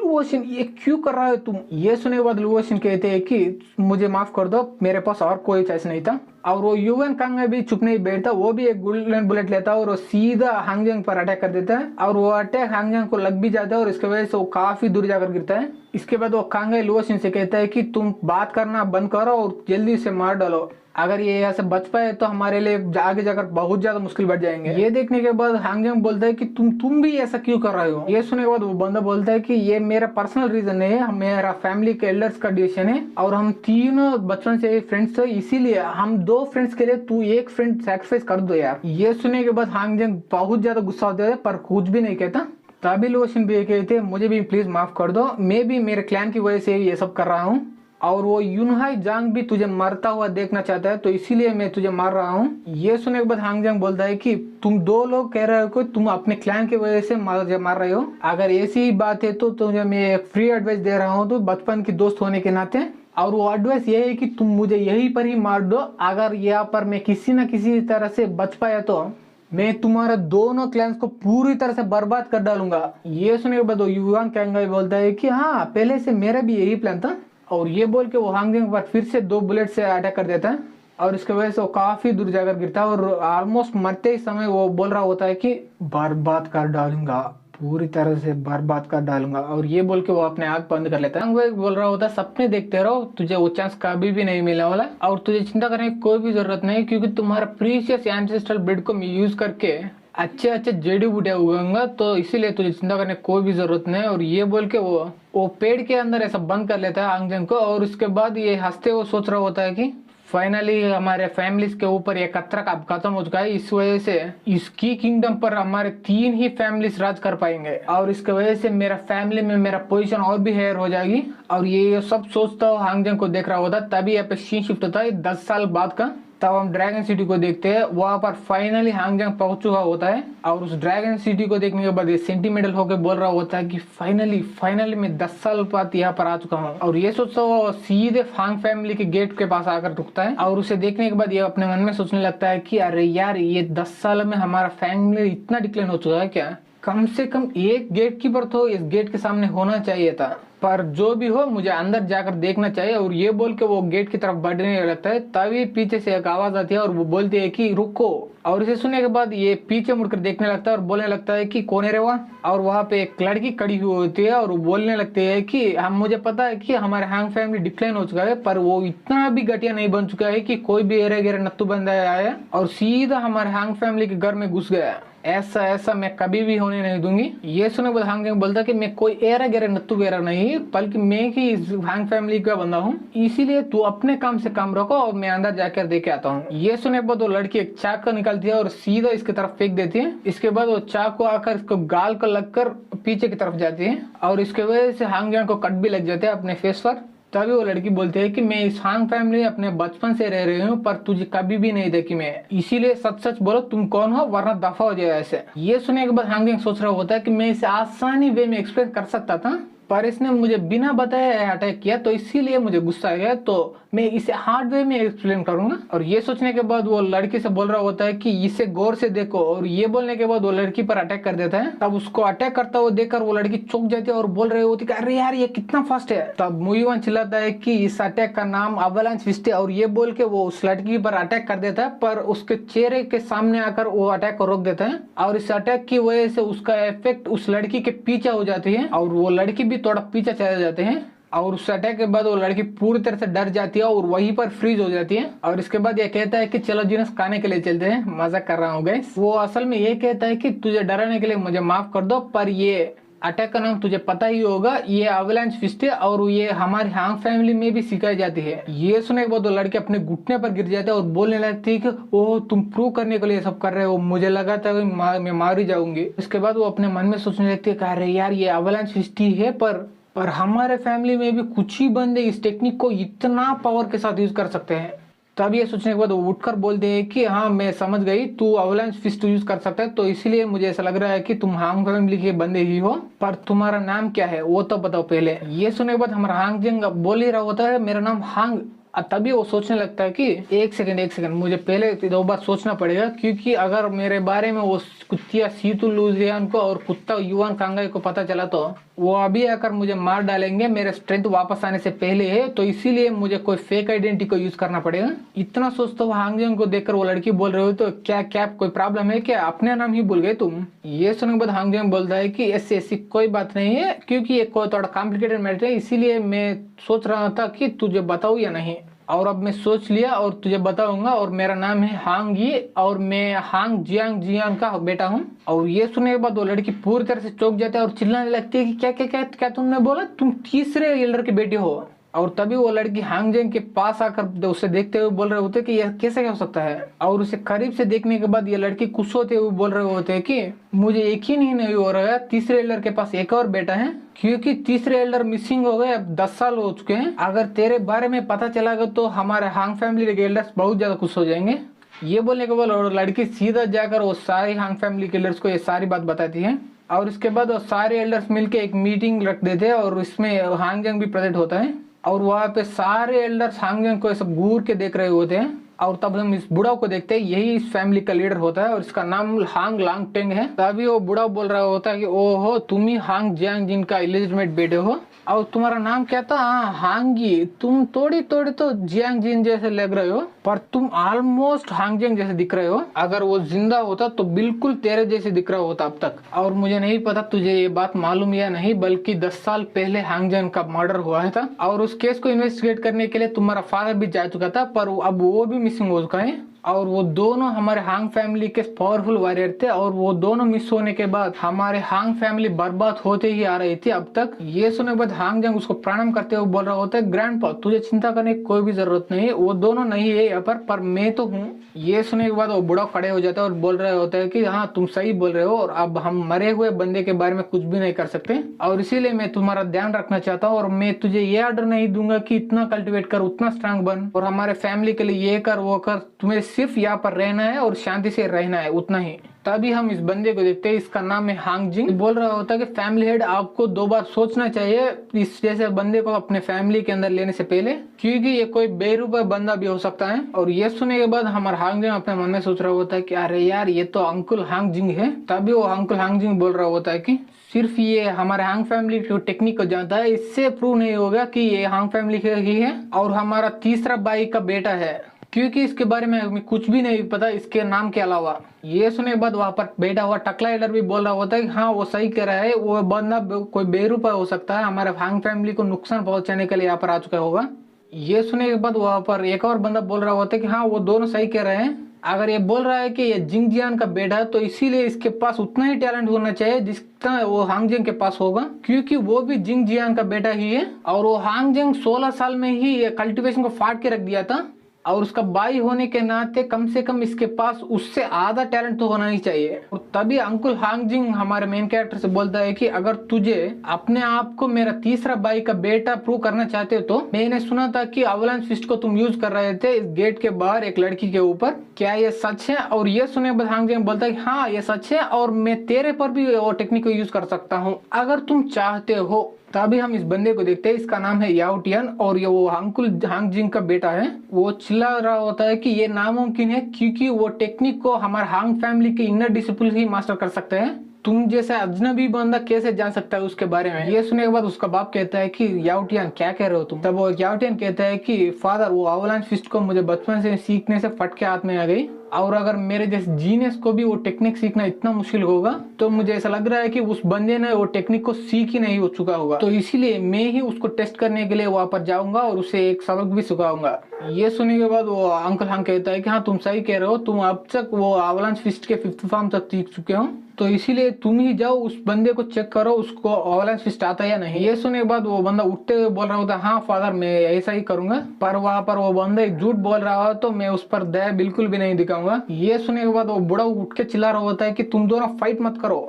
लुओशिन ये क्यों कर रहा है तुम? ये सुनने के बाद लुओशिन कहते हैं कि मुझे माफ कर दो, मेरे पास और कोई चॉइस नहीं था। और वो युवन कांग भी चुप नहीं बैठता, वो भी एक गोल्डन बुलेट लेता है और वो सीधा हांगजंग पर अटैक कर देता है और वो अटैक हांगजंग को लग भी जाता है और इसकी वजह से वो काफी दूर जाकर गिरता है। इसके बाद वो कांग लुओशिन से कहता है कि तुम बात करना बंद करो और जल्दी से मार डालो, अगर ये यहाँ से बच पाए तो हमारे लिए आगे जाकर बहुत ज्यादा मुश्किल बढ़ जाएंगे। ये देखने के बाद हांगजंग बोलता है कि तुम भी ऐसा क्यों कर रहे हो? ये सुनने के बाद वो बंदा बोलता है कि ये मेरा पर्सनल रीजन नहीं है, मेरा फैमिली के एल्डर्स का डिसीजन है और हम तीनों बचपन से फ्रेंड्स थे, इसीलिए हम 2 फ्रेंड्स के लिए तू एक फ्रेंड सैक्रिफाइस कर दो यार। ये सुनने के बाद हांगजंग बहुत ज्यादा गुस्सा होता है पर कुछ भी नहीं कहता। तभी लुओशिन भी कहते मुझे भी प्लीज माफ कर दो, मैं भी मेरे क्लैन की वजह से ये सब कर रहा हूँ और वो यूनहाई जांग भी तुझे मरता हुआ देखना चाहता है तो इसीलिए मैं तुझे मार रहा हूँ। ये सुनने के बाद हांगजंग बोलता है कि तुम 2 लोग कह रहे हो कि तुम अपने क्लैन की वजह से मार रहे हो, अगर ऐसी ही बात है तो तुझे मैं एक फ्री एडवाइस दे रहा हूँ तो बचपन की दोस्त होने के नाते, और वो एडवाइस ये है कि तुम मुझे यहीं पर ही मार दो, अगर यहाँ पर मैं किसी न किसी तरह से बच पाया तो मैं तुम्हारे दोनों क्लैंस को पूरी तरह से बर्बाद कर डालूंगा। ये सुनने के बाद वो युवान कांग बोलता है कि हाँ पहले से मेरा भी यही प्लान था, और ये बोल के वो हांगजंग पर फिर से 2 बुलेट से अटैक कर देता है और इसके वजह से वो काफी दूर जाकर गिरता है और ऑलमोस्ट मरते ही समय वो बोल रहा होता है कि बर्बाद कर डालूंगा, पूरी तरह से बर्बाद कर डालूंगा, और ये बोल के वो अपने आंख बंद कर लेता है। वो बोल रहा होता है सपने देखते रहो, तुझे वो चांस कभी भी नहीं मिलने वाला और तुझे चिंता करने की कोई भी जरूरत नहीं, क्योंकि तुम्हारा प्रीशियस एंसेस्ट्रल ब्लड को मैं यूज करके अच्छे जड़ी बूटियां उगाऊंगा, तो इसीलिए तुझे चिंता करने की कोई भी जरूरत नहीं। और ये बोल के वो पेड़ के अंदर ऐसा बंद कर लेता है हांगजंग को, और उसके बाद ये हंसते हुए सोच रहा होता है कि फाइनली हमारे फैमिलीज के ऊपर ये खतरा अब खत्म हो चुका है, इस वजह से इसकी किंगडम पर हमारे 3 ही फैमिलीज राज कर पाएंगे और इसके वजह से मेरा फैमिली में मेरा पोजीशन और भी हायर हो जाएगी। और ये सब सोचता हो हांगजंग को देख रहा होता, तभी यहाँ पे सीन शिफ्ट होता है 10 साल बाद का। तब हम ड्रैगन सिटी को देखते हैं, वहां पर फाइनली हांगजंग पहुंच चुका होता है और उस ड्रैगन सिटी को देखने के बाद ये सेंटिमेंटल होकर बोल रहा होता है कि फाइनली मैं 10 साल बाद यहाँ पर आ चुका हूँ। और ये सोचता हुआ सीधे फांग फैमिली के गेट के पास आकर रुकता है और उसे देखने के बाद ये अपने मन में सोचने लगता है कि अरे यार ये 10 साल में हमारा फैमिली इतना डिक्लाइन हो चुका है क्या, कम से कम एक गेट कीपर तो इस गेट के सामने होना चाहिए था, पर जो भी हो मुझे अंदर जाकर देखना चाहिए। और ये बोल के वो गेट की तरफ बढ़ने लगता है, तभी पीछे से एक आवाज आती है और वो बोलती है कि रुको। और इसे सुनने के बाद ये पीछे मुड़कर देखने लगता है और बोलने लगता है कि कौन है रे वहाँ। और वहाँ पे एक लड़की खड़ी हुई होती है और वो बोलने लगती है कि मुझे पता है कि हमारे हांग फैमिली डिक्लाइन हो चुका है, पर वो इतना भी घटिया नहीं बन चुका है कि कोई भी एरे गेरे नत्थु बंदा आया और सीधा हमारे हांग फैमिली के घर में घुस गया। ऐसा मैं कभी भी होने नहीं दूंगी। ये सुने बाद हांगजंग बोलता कि मैं कोई एरा गेरा नत्थु गेरा नहीं, बल्कि मैं ही इस हांग फैमिली का बंदा हूँ, इसीलिए तू अपने काम से काम रखो और मैं अंदर जाकर देख के आता हूँ। ये सुने बाद वो लड़की एक चाकू निकालती है और सीधा इसकी तरफ फेंक देती है। इसके बाद वो चाकू आकर इसको गाल को लगकर पीछे की तरफ जाती है और इसके वजह से हांगजंग को कट भी लग जाते हैं अपने फेस पर। तभी वो लड़की बोलती है कि मैं इस हांग फैमिली अपने बचपन से रह रही हूँ, पर तुझे कभी भी नहीं देखी मैं, इसीलिए सच बोलो तुम कौन हो वरना दफा हो जाए ऐसे। ये सुनने के बाद हांगजंग सोच रहा होता है कि मैं इसे आसानी वे में एक्सप्लेन कर सकता था, पर इसने मुझे बिना बताए अटैक किया तो इसीलिए मुझे गुस्सा आ गया, तो मैं इसे हार्ड वे में एक्सप्लेन करूंगा। और ये सोचने के बाद वो लड़की से बोल रहा होता है कि इसे गौर से देखो, और ये बोलने के बाद वो लड़की पर अटैक कर देता है। तब उसको अटैक करता हुआ देखकर वो लड़की चौंक जाती है और बोल रही होती है अरे यार ये कितना फास्ट है। तब मुयुआन चिल्लाता है कि इस अटैक का नाम अवलांच फिस्ट है, और ये बोल के वो उस लड़की पर अटैक कर देता है, पर उसके चेहरे के सामने आकर वो अटैक को रोक देता है। और इस अटैक की वजह से उसका इफेक्ट उस लड़की के पीछे हो जाती है और वो लड़की भी थोड़ा पीछे चले जाते हैं। और उस अटैक के बाद वो लड़की पूरी तरह से डर जाती है और वहीं पर फ्रीज हो जाती है। और इसके बाद ये कहता है कि चलो जीनस खाने के लिए चलते हैं, मजाक कर रहा हूँ गाइस। वो असल में ये कहता है कि तुझे डराने के लिए मुझे माफ कर दो, पर ये अटैक का नाम तुझे पता ही होगा, ये अवलांच फिस्ट है और ये हमारी हांग फैमिली में भी सिखाई जाती है। ये सुनने के बाद वो लड़के अपने घुटने पर गिर जाते हैं और बोलने लगती है कि ओह तुम प्रूव करने के लिए सब कर रहे हो, मुझे लगा था मैं मार ही जाऊंगी। इसके बाद वो अपने मन में सोचने लगती है अरे यार ये अवलांच फिस्ट ही है, पर हमारे फैमिली में भी कुछ ही बंदे इस टेक्निक को इतना पावर के साथ यूज कर सकते हैं। तब ये सोचने के बाद वो उठकर बोलते हैं कि हाँ मैं समझ गई, तू अवलांच फिस्ट यूज कर सकता है, तो इसीलिए मुझे ऐसा लग रहा है कि तुम हांग फैमिली के बंदे ही हो, पर तुम्हारा नाम क्या है वो तो बताओ पहले। ये सुनने के बाद हमारा हांगजंग बोल ही रहा होता है मेरा नाम हांग तभी वो सोचने लगता है कि एक सेकंड मुझे पहले 2 बार सोचना पड़ेगा, क्योंकि अगर मेरे बारे में वो कुत्तिया सीतू लुजियान को और कुत्ता युवान कांगाई को पता चला तो वो अभी आकर मुझे मार डालेंगे मेरे स्ट्रेंथ वापस आने से पहले है। तो इसीलिए मुझे कोई फेक आइडेंटिटी को यूज करना पड़ेगा। इतना सोचता हुआ हांगजंग को देखकर वो लड़की बोल रही हो तो क्या क्या कोई प्रॉब्लम है क्या, अपने नाम ही भूल गए तुम। ये सुनने के बाद हांगजंग बोलता है कि ऐसी कोई बात नहीं है, क्योंकि ये कोई थोड़ा कॉम्प्लिकेटेड मैटर है, इसीलिए मैं सोच रहा था कि तुझे बताऊं या नहीं। और अब मैं सोच लिया और तुझे बताऊंगा, और मेरा नाम है हांग यी और मैं हांग जियांग जियान का बेटा हूँ। और ये सुनने के बाद वो लड़की पूरी तरह से चौंक जाता है और चिल्लाने लगती है कि क्या क्या क्या क्या तुमने बोला, तुम तीसरे एल्डर के बेटे हो। और तभी वो लड़की हांगजंग के पास आकर उसे देखते हुए बोल रहे होते कि यह कैसे हो सकता है। और उसे करीब से देखने के बाद ये लड़की खुश होते हुए बोल रहे होते हैं कि मुझे यकीन ही नहीं हो रहा है तीसरे एल्डर के पास एक और बेटा है, क्योंकि तीसरे एल्डर मिसिंग हो गए, अब 10 साल हो चुके हैं। अगर तेरे बारे में पता चला तो हमारे हांग फैमिली के एल्डर्स बहुत ज्यादा खुश हो जाएंगे। ये बोलने के बाद लड़की सीधा जाकर वो सारी हांग फैमिली के एल्डर्स को ये सारी बात बताती है। और इसके बाद वो सारे एल्डर्स मिलकर एक मीटिंग रख देते हैं और इसमें हांगजंग भी प्रेजेंट होता है। और वहाँ पे सारे एल्डर्स हांगजंग को सब घूर के देख रहे होते हैं। और तब हम इस बुढ़ाव को देखते हैं, यही इस फैमिली का लीडर होता है और इसका नाम हांग लांगटेंग है। तभी वो बुढ़ाव बोल रहा होता है कि ओहो तुम ही हांग जियांग जिन का इलिजिमेट बेटे हो, और तुम्हारा नाम क्या था, हाँ हांगी। तुम थोड़ी थोड़ी तो जियांग जिन जैसे लग रहे हो, पर तुम ऑलमोस्ट हांगजंग जैसे दिख रहे हो। अगर वो जिंदा होता तो बिल्कुल तेरे जैसे दिख रहा होता अब तक। और मुझे नहीं पता तुझे ये बात मालूम या नहीं, बल्कि 10 साल पहले हांगजंग का मर्डर हुआ था और उस केस को इन्वेस्टिगेट करने के लिए तुम्हारा फादर भी जा चुका था, पर अब वो भी मिसिंग हो चुका है। और वो दोनों हमारे हांग फैमिली के पावरफुल वॉरियर थे, और वो दोनों मिस होने के बाद हमारे हांग फैमिली बर्बाद होते ही आ रही थी अब तक। ये सुनने के बाद हांगजंग उसको प्रणाम करते हुए बोल रहा होता है ग्रैंडपा तुझे चिंता करने की कोई भी जरूरत नहीं है, वो दोनों नहीं है यहाँ पर मैं तो हूँ। ये सुनने के बाद वो बुढ़ा खड़े हो जाता है और बोल रहे होता है कि हाँ तुम सही बोल रहे हो, और अब हम मरे हुए बंदे के बारे में कुछ भी नहीं कर सकते, और इसीलिए मैं तुम्हारा ध्यान रखना चाहता हूँ। और मैं तुझे ये ऑर्डर नहीं दूंगा कि इतना कल्टिवेट कर, उतना स्ट्रांग बन, और हमारे फैमिली के लिए ये कर वो कर, तुम्हें सिर्फ यहाँ पर रहना है और शांति से रहना है, उतना ही। तभी हम इस बंदे को देखते हैं, इसका नाम है हांगजिंग। बोल रहा होता है कि फैमिली हेड आपको 2 बार सोचना चाहिए इस जैसे बंदे को अपने फैमिली के अंदर लेने से पहले, क्योंकि ये कोई बेरुपा बंदा भी हो सकता है। और ये सुनने के बाद हमारा हांगजिंग अपने मन में सोच रहा होता है कि अरे यार ये तो अंकुल हांगजिंग है। तभी वो अंकुल हांगजिंग बोल रहा होता है कि सिर्फ ये हमारे हांग फैमिली की टेक्निक को जानता है, इससे प्रूव नहीं होगा कि ये हांग फैमिली का ही है और हमारा तीसरा भाई का बेटा है, क्योंकि इसके बारे में हमें कुछ भी नहीं पता इसके नाम के अलावा। ये सुनने के बाद वहां पर बैठा हुआ टकला एल्डर भी बोल रहा होता है कि हाँ वो सही कह रहा है, वो बंदा कोई बेरुपा हो सकता है, हमारे हांग फैमिली को नुकसान पहुंचाने के लिए यहाँ पर आ चुका होगा। ये सुनने के बाद वहां पर एक और बंदा बोल रहा होता है कि हाँ वो दोनों सही कह रहे हैं। अगर ये बोल रहा है कि ये जिंगजियान का बेटा है तो इसीलिए इसके पास उतना ही टैलेंट होना चाहिए जितना वो हांगजंग के पास होगा, क्योंकि वो भी जिंगजियान का बेटा ही है। और वो हांगजंग 16 साल में ही ये कल्टीवेशन को फाड़ के रख दिया था, और उसका भाई होने के नाते कम से कम इसके पास उससे आधा टैलेंट तो होना ही चाहिए। और तभी अंकुल हांगजिंग हमारे मेन कैरेक्टर से बोलता है कि अगर तुझे अपने आप को मेरा तीसरा भाई का बेटा प्रूव करना चाहते हो तो मैंने सुना था कि अवलांच फिस्ट को तुम यूज कर रहे थे इस गेट के बाहर एक लड़की के ऊपर, क्या ये सच है? और ये सुनने के बाद हांगजिंग बोलता है कि हाँ ये सच है, और मैं तेरे पर भी वो टेक्निक को यूज कर सकता हूँ अगर तुम चाहते हो। तभी हम इस बंदे को देखते हैं, इसका नाम है याओटियन और ये वो अंकुल हांगजिंग का बेटा है। वो चिल्ला रहा होता है कि ये नामुमकिन है, क्योंकि वो टेक्निक को हमारे हांग फैमिली के इनर डिसिप्लिन ही मास्टर कर सकते हैं, तुम जैसा अजनबी बंदा कैसे जान सकता है उसके बारे में। ये सुनने के बाद उसका बाप कहता है कि याओटियन क्या कह रहे हो तुम? तब वो याओटियन कहता है कि फादर वो अवलांच फिस्ट को मुझे बचपन से सीखने से फटके हाथ में आ गई, और अगर मेरे जैसे जीनियस को भी वो टेक्निक सीखना इतना मुश्किल होगा तो मुझे ऐसा लग रहा है कि उस बंदे ने वो टेक्निक को सीख ही नहीं हो चुका होगा, तो इसीलिए मैं ही उसको टेस्ट करने के लिए वहां पर जाऊंगा और उसे एक सबक भी सिखाऊंगा। ये सुनने के बाद वो अंकल हांग कहता है कि हाँ तुम सही कह रहे हो, तुम अब तक वो अवलांच फिस्ट के 5th फॉर्म तक सीख चुके हो, तो इसीलिए तुम ही जाओ उस बंदे को चेक करो उसको अवलांच फिस्ट आता है या नहीं। ये सुनने के बाद वो बंदा उठते हुए बोल रहा होता है हाँ फादर मैं ऐसा ही करूंगा, पर वहां पर वो बंदा एक झूठ बोल रहा हो तो मैं उस पर दया बिल्कुल भी नहीं दिखाऊंगा। ये सुनने के बाद वो बुढ़ा उठ के चिल्ला रहा होता है कि तुम दोनों फाइट मत करो।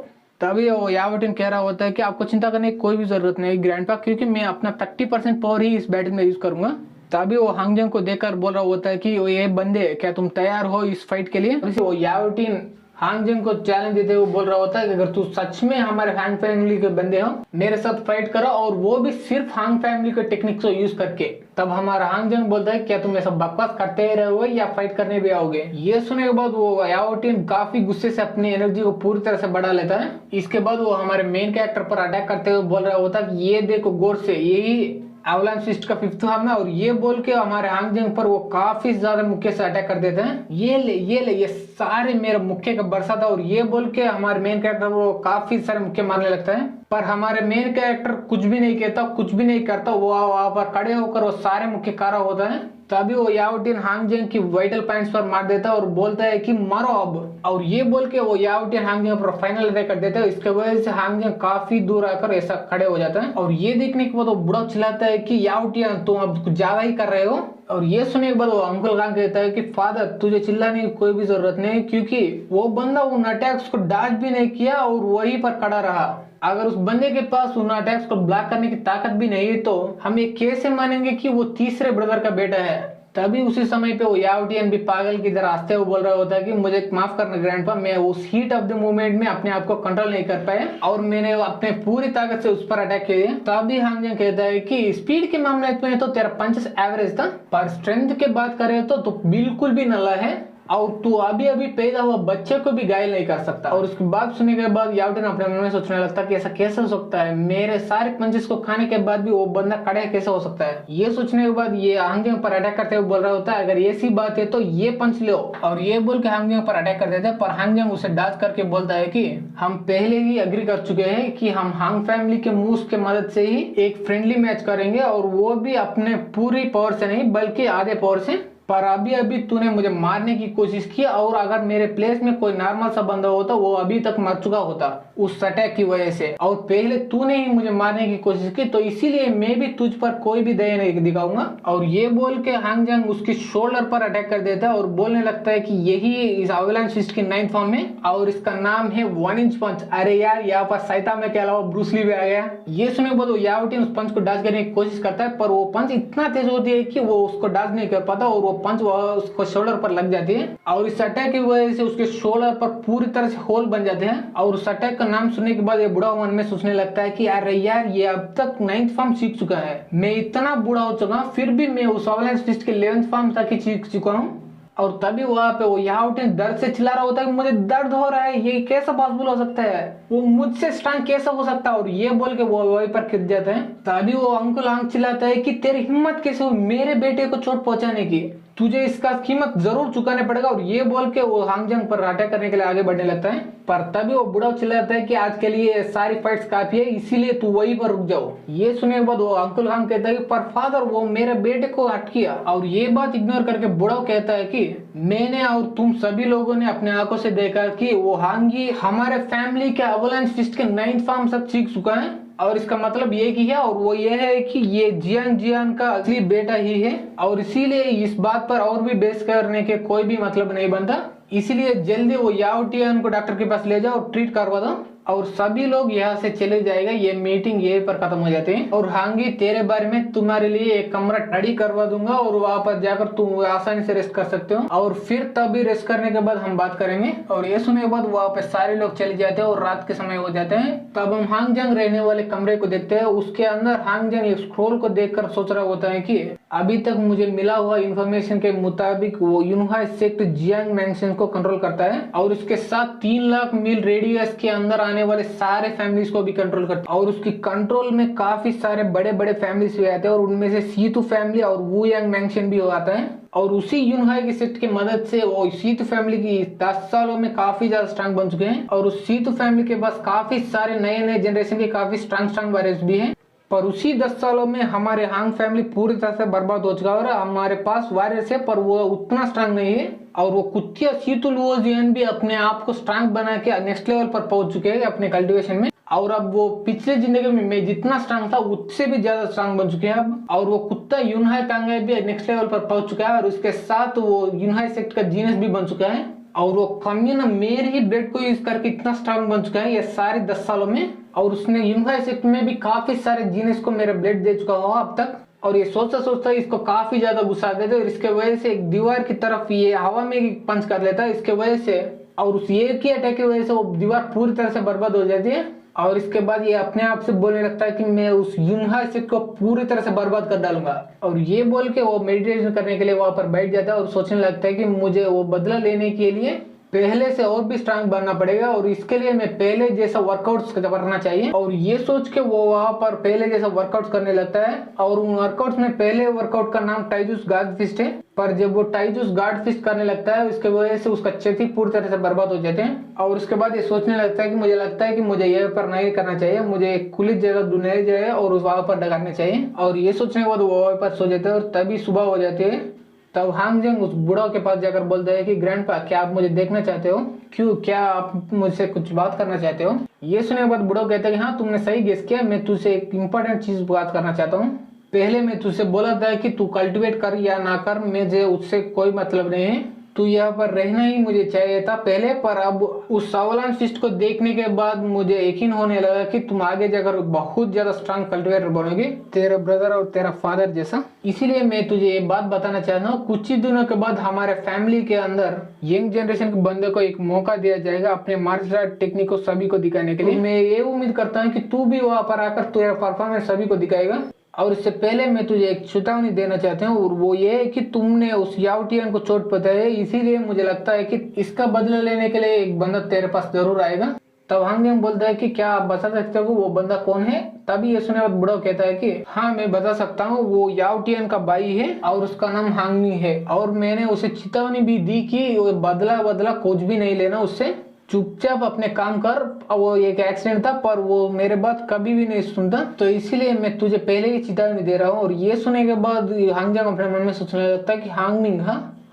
तभी वो याओटियन कह रहा होता है कि आपको चिंता करने की कोई भी जरूरत नहीं ग्रैंडपा, क्योंकि मैं अपना 30% पावर ही इस बैटल में यूज करूंगा। तभी वो हांगजंग को देखकर बोल रहा होता है कि ये बंदे क्या तुम तैयार हो इस फाइट के लिए? वो याओटियन हांग जंग को चैलेंज देते हुए बोल रहा होता है कि अगर तू सच में हमारे हांग फैमिली के बंदे हो मेरे साथ फाइट करो, और वो भी सिर्फ हांग फैमिली के टेक्निक्स को यूज करके। तब हमारा हांग जंग बोलता है क्या तुम ये सब बकवास करते ही रहोगे या फाइट करने भी आओगे। ये सुनने के बाद वो याओ टिन काफी गुस्से से अपनी एनर्जी को पूरी तरह से बढ़ा लेता है। इसके बाद वो हमारे मेन कैरेक्टर पर अटैक करते हुए बोल रहा होता है कि ये देखो गौर से, यही एवलांच फिस्ट का 5th फॉर्म है। और ये बोल के हमारे हांग जंग पर वो काफी ज्यादा मुक्के से अटैक कर देते हैं। ये ले ये सारे मेरे मुक्के का बरसा था। और ये बोल के हमारे मेन कैरेक्टर वो काफी सारे मुक्के मारने लगता है, पर हमारे मेन कैरेक्टर कुछ भी नहीं कहता, कुछ भी नहीं करता। वो वहां पर खड़े होकर वो सारे मुक्के कारा होता है। तभी वो याओ टिन हांग जंग की वाइटल पॉइंट्स पर मार देता है और बोलता है कि मरो अब। और ये बोल के वो याओ टिन हांग जंग पर फाइनल अटैक कर देता है। इसके वजह से हांग जंग काफी दूर आकर ऐसा खड़े हो जाता है। और ये देखने के बाद वो बुढ़ा चिल्लाता है कि याओ टिन तुम अब कुछ ज्यादा ही कर रहे हो। और ये सुनने के बाद वो अंकल खान कहता है कि फादर तुझे चिल्लाने की कोई भी जरूरत नहीं, क्योंकि वो बंदा उन अटैक्स को डॉज भी नहीं किया और वहीं पर खड़ा रहा। अगर उस बंदे के पास उन अटैक्स को ब्लॉक करने की ताकत भी नहीं है तो हम ये कैसे मानेंगे कि वो तीसरे ब्रदर का बेटा है। तभी उसी समय पे वो याओ टिन भी पागल की तरह हंसते हुए बोल रहा होता है कि मुझे माफ करना ग्रैंडपा, मैं उस हीट ऑफ द मोमेंट में अपने आप को कंट्रोल नहीं कर पाया और मैंने अपने पूरी ताकत से उस पर अटैक किया। तभी हांग जंग कहता है कि स्पीड के मामले में तो तेरा पंचेस एवरेज था, पर स्ट्रेंथ की बात करें तो बिल्कुल भी नल्ला है और तू अभी अभी पैदा हुआ बच्चे को भी घायल नहीं कर सकता। और उसकी बात सुनने के बाद याओ टिन अपने मन में सोचने लगता कि ऐसा कैसे हो सकता है, मेरे सारे पंचेस को खाने के बाद भी वो बंदा खड़े कैसे हो सकता है। ये सोचने के बाद ये हांग जंग पर अटैक करते हुए बोल रहा होता है अगर ऐसी बात है तो ये पंच लो। और ये बोल के हांग जंग पर अटैक कर देते हैं, पर हांग जंग उसे डॉज करके बोलता है कि हम पहले ही एग्री कर चुके हैं कि हम हांग फैमिली के मूव्स के मदद से ही एक फ्रेंडली मैच करेंगे, और वो भी अपने पूरी पावर से नहीं बल्कि आधे पावर से। पर अभी अभी तूने मुझे मारने की कोशिश की, और अगर मेरे प्लेस में कोई नॉर्मल सा बंदा होता वो अभी तक मर चुका होता उस अटैक की वजह से, और पहले तूने ही मुझे मारने की कोशिश की, तो इसीलिए मैं भी तुझ पर कोई भी दया नहीं दिखाऊंगा। और ये बोल के हांग जंग उसके शोल्डर पर अटैक कर देता है और बोलने लगता है कि यही इस एवलांच फिस्ट की 9th फॉर्म है और इसका नाम है 1 इंच पंच। अरे यार यहाँ पर साइतामा के अलावा ब्रूस ली भी आ गया। ये सुने बाद वो याओ टिन उस पंच को डॉज करने की कोशिश करता है, पर वो पंच इतना तेज होती है कि वो उसको डॉज नहीं कर पाता और वो पंच उसको शोल्डर पर लग जाती है। और इस अटैक की वजह से उसके शोल्डर पर पूरी तरह से होल बन जाते हैं। और उस अटैक का नाम सुनने के बाद ये बुढ़ा मन में सोचने लगता है कि अरे यार ये अब तक 9th फॉर्म सीख चुका है, मैं इतना बूढ़ा हो चुका हूँ फिर भी मैं उस एवलांच फिस्ट के 11th फॉर्म तक ही सीख चुका हूँ। और तभी वहां पे वो याओ टिन दर्द से चिल्ला रहा होता है कि मुझे दर्द हो रहा है, ये कैसा पॉसिबल हो सकता है, वो मुझसे स्ट्रांग कैसा हो सकता है। और ये बोल के वो वहीं पर गिर जाते हैं। तभी वो अंकुल हांग चिल्लाता है कि तेरी हिम्मत कैसे हुई मेरे बेटे को चोट पहुंचाने की, तुझे इसका कीमत जरूर चुकाने पड़ेगा। और ये बोल के वो हांग जंग पर अटैक करने के लिए आगे बढ़ने लगता है, पर तभी वो बुढ़ा चिल्लाता है कि आज के लिए सारी फाइट्स काफी है, इसीलिए तू वहीं पर रुक जाओ। ये सुनने के बाद वो अंकुल हांग कहता है कि पर फादर वो मेरे बेटे को हट किया। और ये बात इग्नोर करके बुढ़ा कहता है कि मैंने और तुम सभी लोगों ने अपने आंखों से देखा कि वो हांगी हमारे फैमिली के एवलांच फिस्ट के 9th फॉर्म तक सीख चुका है, और इसका मतलब ये की है, और वो ये है कि ये जियान का असली बेटा ही है। और इसीलिए इस बात पर और भी बहस करने के कोई भी मतलब नहीं बनता, इसीलिए जल्दी वो याओ टिन को डॉक्टर के पास ले जाओ और ट्रीट करवा दो। और सभी लोग यहाँ से चले जाएगा, ये मीटिंग यहीं पर खत्म हो जाते हैं। और हांगी तेरे बारे में तुम्हारे लिए एक कमरा रेडी करवा दूंगा और वहां पर जाकर तुम आसानी से रेस्ट कर सकते हो, और फिर तभी रेस्ट करने के बाद हम बात करेंगे। और ये सुनने के बाद वहां पे सारे लोग चले जाते हैं और रात के समय हो जाते हैं। तब हम हांग जंग रहने वाले कमरे को देखते हैं। उसके अंदर हांग जंग एक स्क्रोल को देखकर सोच रहा होता है कि अभी तक मुझे मिला हुआ इंफॉर्मेशन के मुताबिक वो यूनहाई सेक्ट जियांग मैंशन को कंट्रोल करता है, और उसके साथ 3 लाख मील रेडियस के अंदर आने वाले सारे फैमिलीज को भी कंट्रोल करता है। और उसकी कंट्रोल में काफी सारे बड़े बड़े फैमिलीज भी आते हैं, और उनमें से सीतु फैमिली और वू यांग मैंशन भी आता है। और उसी यूनहाई की सेक्ट की मदद से वो सीतु फैमिली की 10 सालों में काफी ज्यादा स्ट्रांग बन चुके हैं, और उस सीतु फैमिली के पास काफी सारे नए नए जनरेशन के काफी स्ट्रांग वॉरियर्स भी हैं। पर उसी 10 सालों में हमारे हांग फैमिली पूरी तरह से बर्बाद हो चुका है, और हमारे पास वॉरियर्स है पर वो उतना स्ट्रांग नहीं है। और वो कुतिया सीतु लुओजियन भी अपने आप को स्ट्रांग बना के नेक्स्ट लेवल पर पहुंच चुके हैं अपने कल्टीवेशन में, और अब वो पिछले जिंदगी में मैं जितना स्ट्रांग था उससे भी ज्यादा स्ट्रांग बन चुके हैं अब। और वो कुत्ता यूनहाई कांगाई भी नेक्स्ट लेवल पर पहुंच चुका है, और उसके साथ वो यूनहाई सेक्ट का जीनस भी बन चुका है। और वो कम्युन मेरे ही ब्लड को यूज करके इतना स्ट्रांग बन चुका है ये सारे 10 सालों में। और उसने यूनहाई सेक्ट में भी काफी सारे जीनस को मेरे ब्लड दे चुका हुआ अब तक। और ये सोचता सोचता इसको काफी ज्यादा गुस्सा देते, और इसके वजह से एक दीवार की तरफ ये हवा में पंच कर लेता है। इसके वजह से और उस एक ही अटैक की वजह से वो दीवार पूरी तरह से बर्बाद हो जाती है। और इसके बाद ये अपने आप से बोलने लगता है कि मैं उस युनहा स्थित को पूरी तरह से बर्बाद कर डालूंगा। और ये बोल के वो मेडिटेशन करने के लिए वहां पर बैठ जाता है और सोचने लगता है कि मुझे वो बदला लेने के लिए पहले से और भी स्ट्रांग बनना पड़ेगा और इसके लिए मैं पहले जैसा वर्कआउट्स करना चाहिए। और ये सोच के वो वहां पर पहले जैसा वर्कआउट्स करने लगता है। और उन वर्कआउट्स में पहले वर्कआउट का नाम टाइजूस गार्ड फिस्ट है। पर जब वो टाइजूस गार्ड फिस्ट करने लगता है उसके वजह से उसका चेती पूरी तरह से बर्बाद हो जाते हैं। और उसके बाद ये सोचने लगता है कि मुझे लगता है कि मुझे ये पर नहीं करना चाहिए, मुझे एक खुली जगह ढूंढनी चाहिए और उस वहां पर डगाने चाहिए। और ये सोचने के बाद वो वहां पर सो जाते हैं और तभी सुबह हो जाती है। तब हांग जेंग उस बूढ़ा के पास जाकर बोलता है कि ग्रैंडपा, क्या आप मुझे देखना चाहते हो? क्यों, क्या आप मुझसे कुछ बात करना चाहते हो? ये सुनने के बाद बूढ़ा कहता है कि हाँ, तुमने सही गेस किया, मैं तुझसे एक इम्पोर्टेंट चीज बात करना चाहता हूँ। पहले मैं तुझसे बोला था कि तू कल्टिवेट कर या ना कर, मुझे उससे कोई मतलब नहीं है, तू यहाँ पर रहना ही मुझे चाहिए था पहले। पर अब उस सावलान फिस्ट को देखने के बाद मुझे यकीन होने लगा कि तुम आगे जाकर बहुत ज्यादा स्ट्रांग कल्टिवेटर बनोगे, तेरा ब्रदर और तेरा फादर जैसा। इसीलिए मैं तुझे ये बात बताना चाहता हूँ, कुछ ही दिनों के बाद हमारे फैमिली के अंदर यंग जनरेशन के बंदे को एक मौका दिया जाएगा अपने मार्शल आर्ट टेक्निक को सभी को दिखाने के लिए। मैं ये उम्मीद करता हूँ कि तू भी वहां पर आकर तेरा परफॉर्मेंस सभी को दिखाएगा। और इससे पहले मैं तुझे एक चेतावनी देना चाहता हूँ और वो ये है कि तुमने उस याओटियन को चोट पहुंचाई है, इसीलिए मुझे लगता है कि इसका बदला लेने के लिए एक बंदा तेरे पास जरूर आएगा। तब हांग जेंग बोलता है कि क्या आप बता सकते हो वो बंदा कौन है? तभी ये सुने बूढ़ा कहता है कि हाँ, मैं बता सकता हूँ, वो याओटियन का भाई है और उसका नाम हांग मी है। और मैंने उसे चेतावनी भी दी कि वो बदला कुछ भी नहीं लेना उससे, चुपचाप अपने काम कर। वो एक एक्सीडेंट था पर वो मेरे बात कभी भी नहीं सुनता, तो इसीलिए मैं तुझे पहले ही चेतावनी दे रहा हूँ। और ये सुनने के बाद हांग जेंग अपने मन में सोचने लगता है कि हांग मिंग,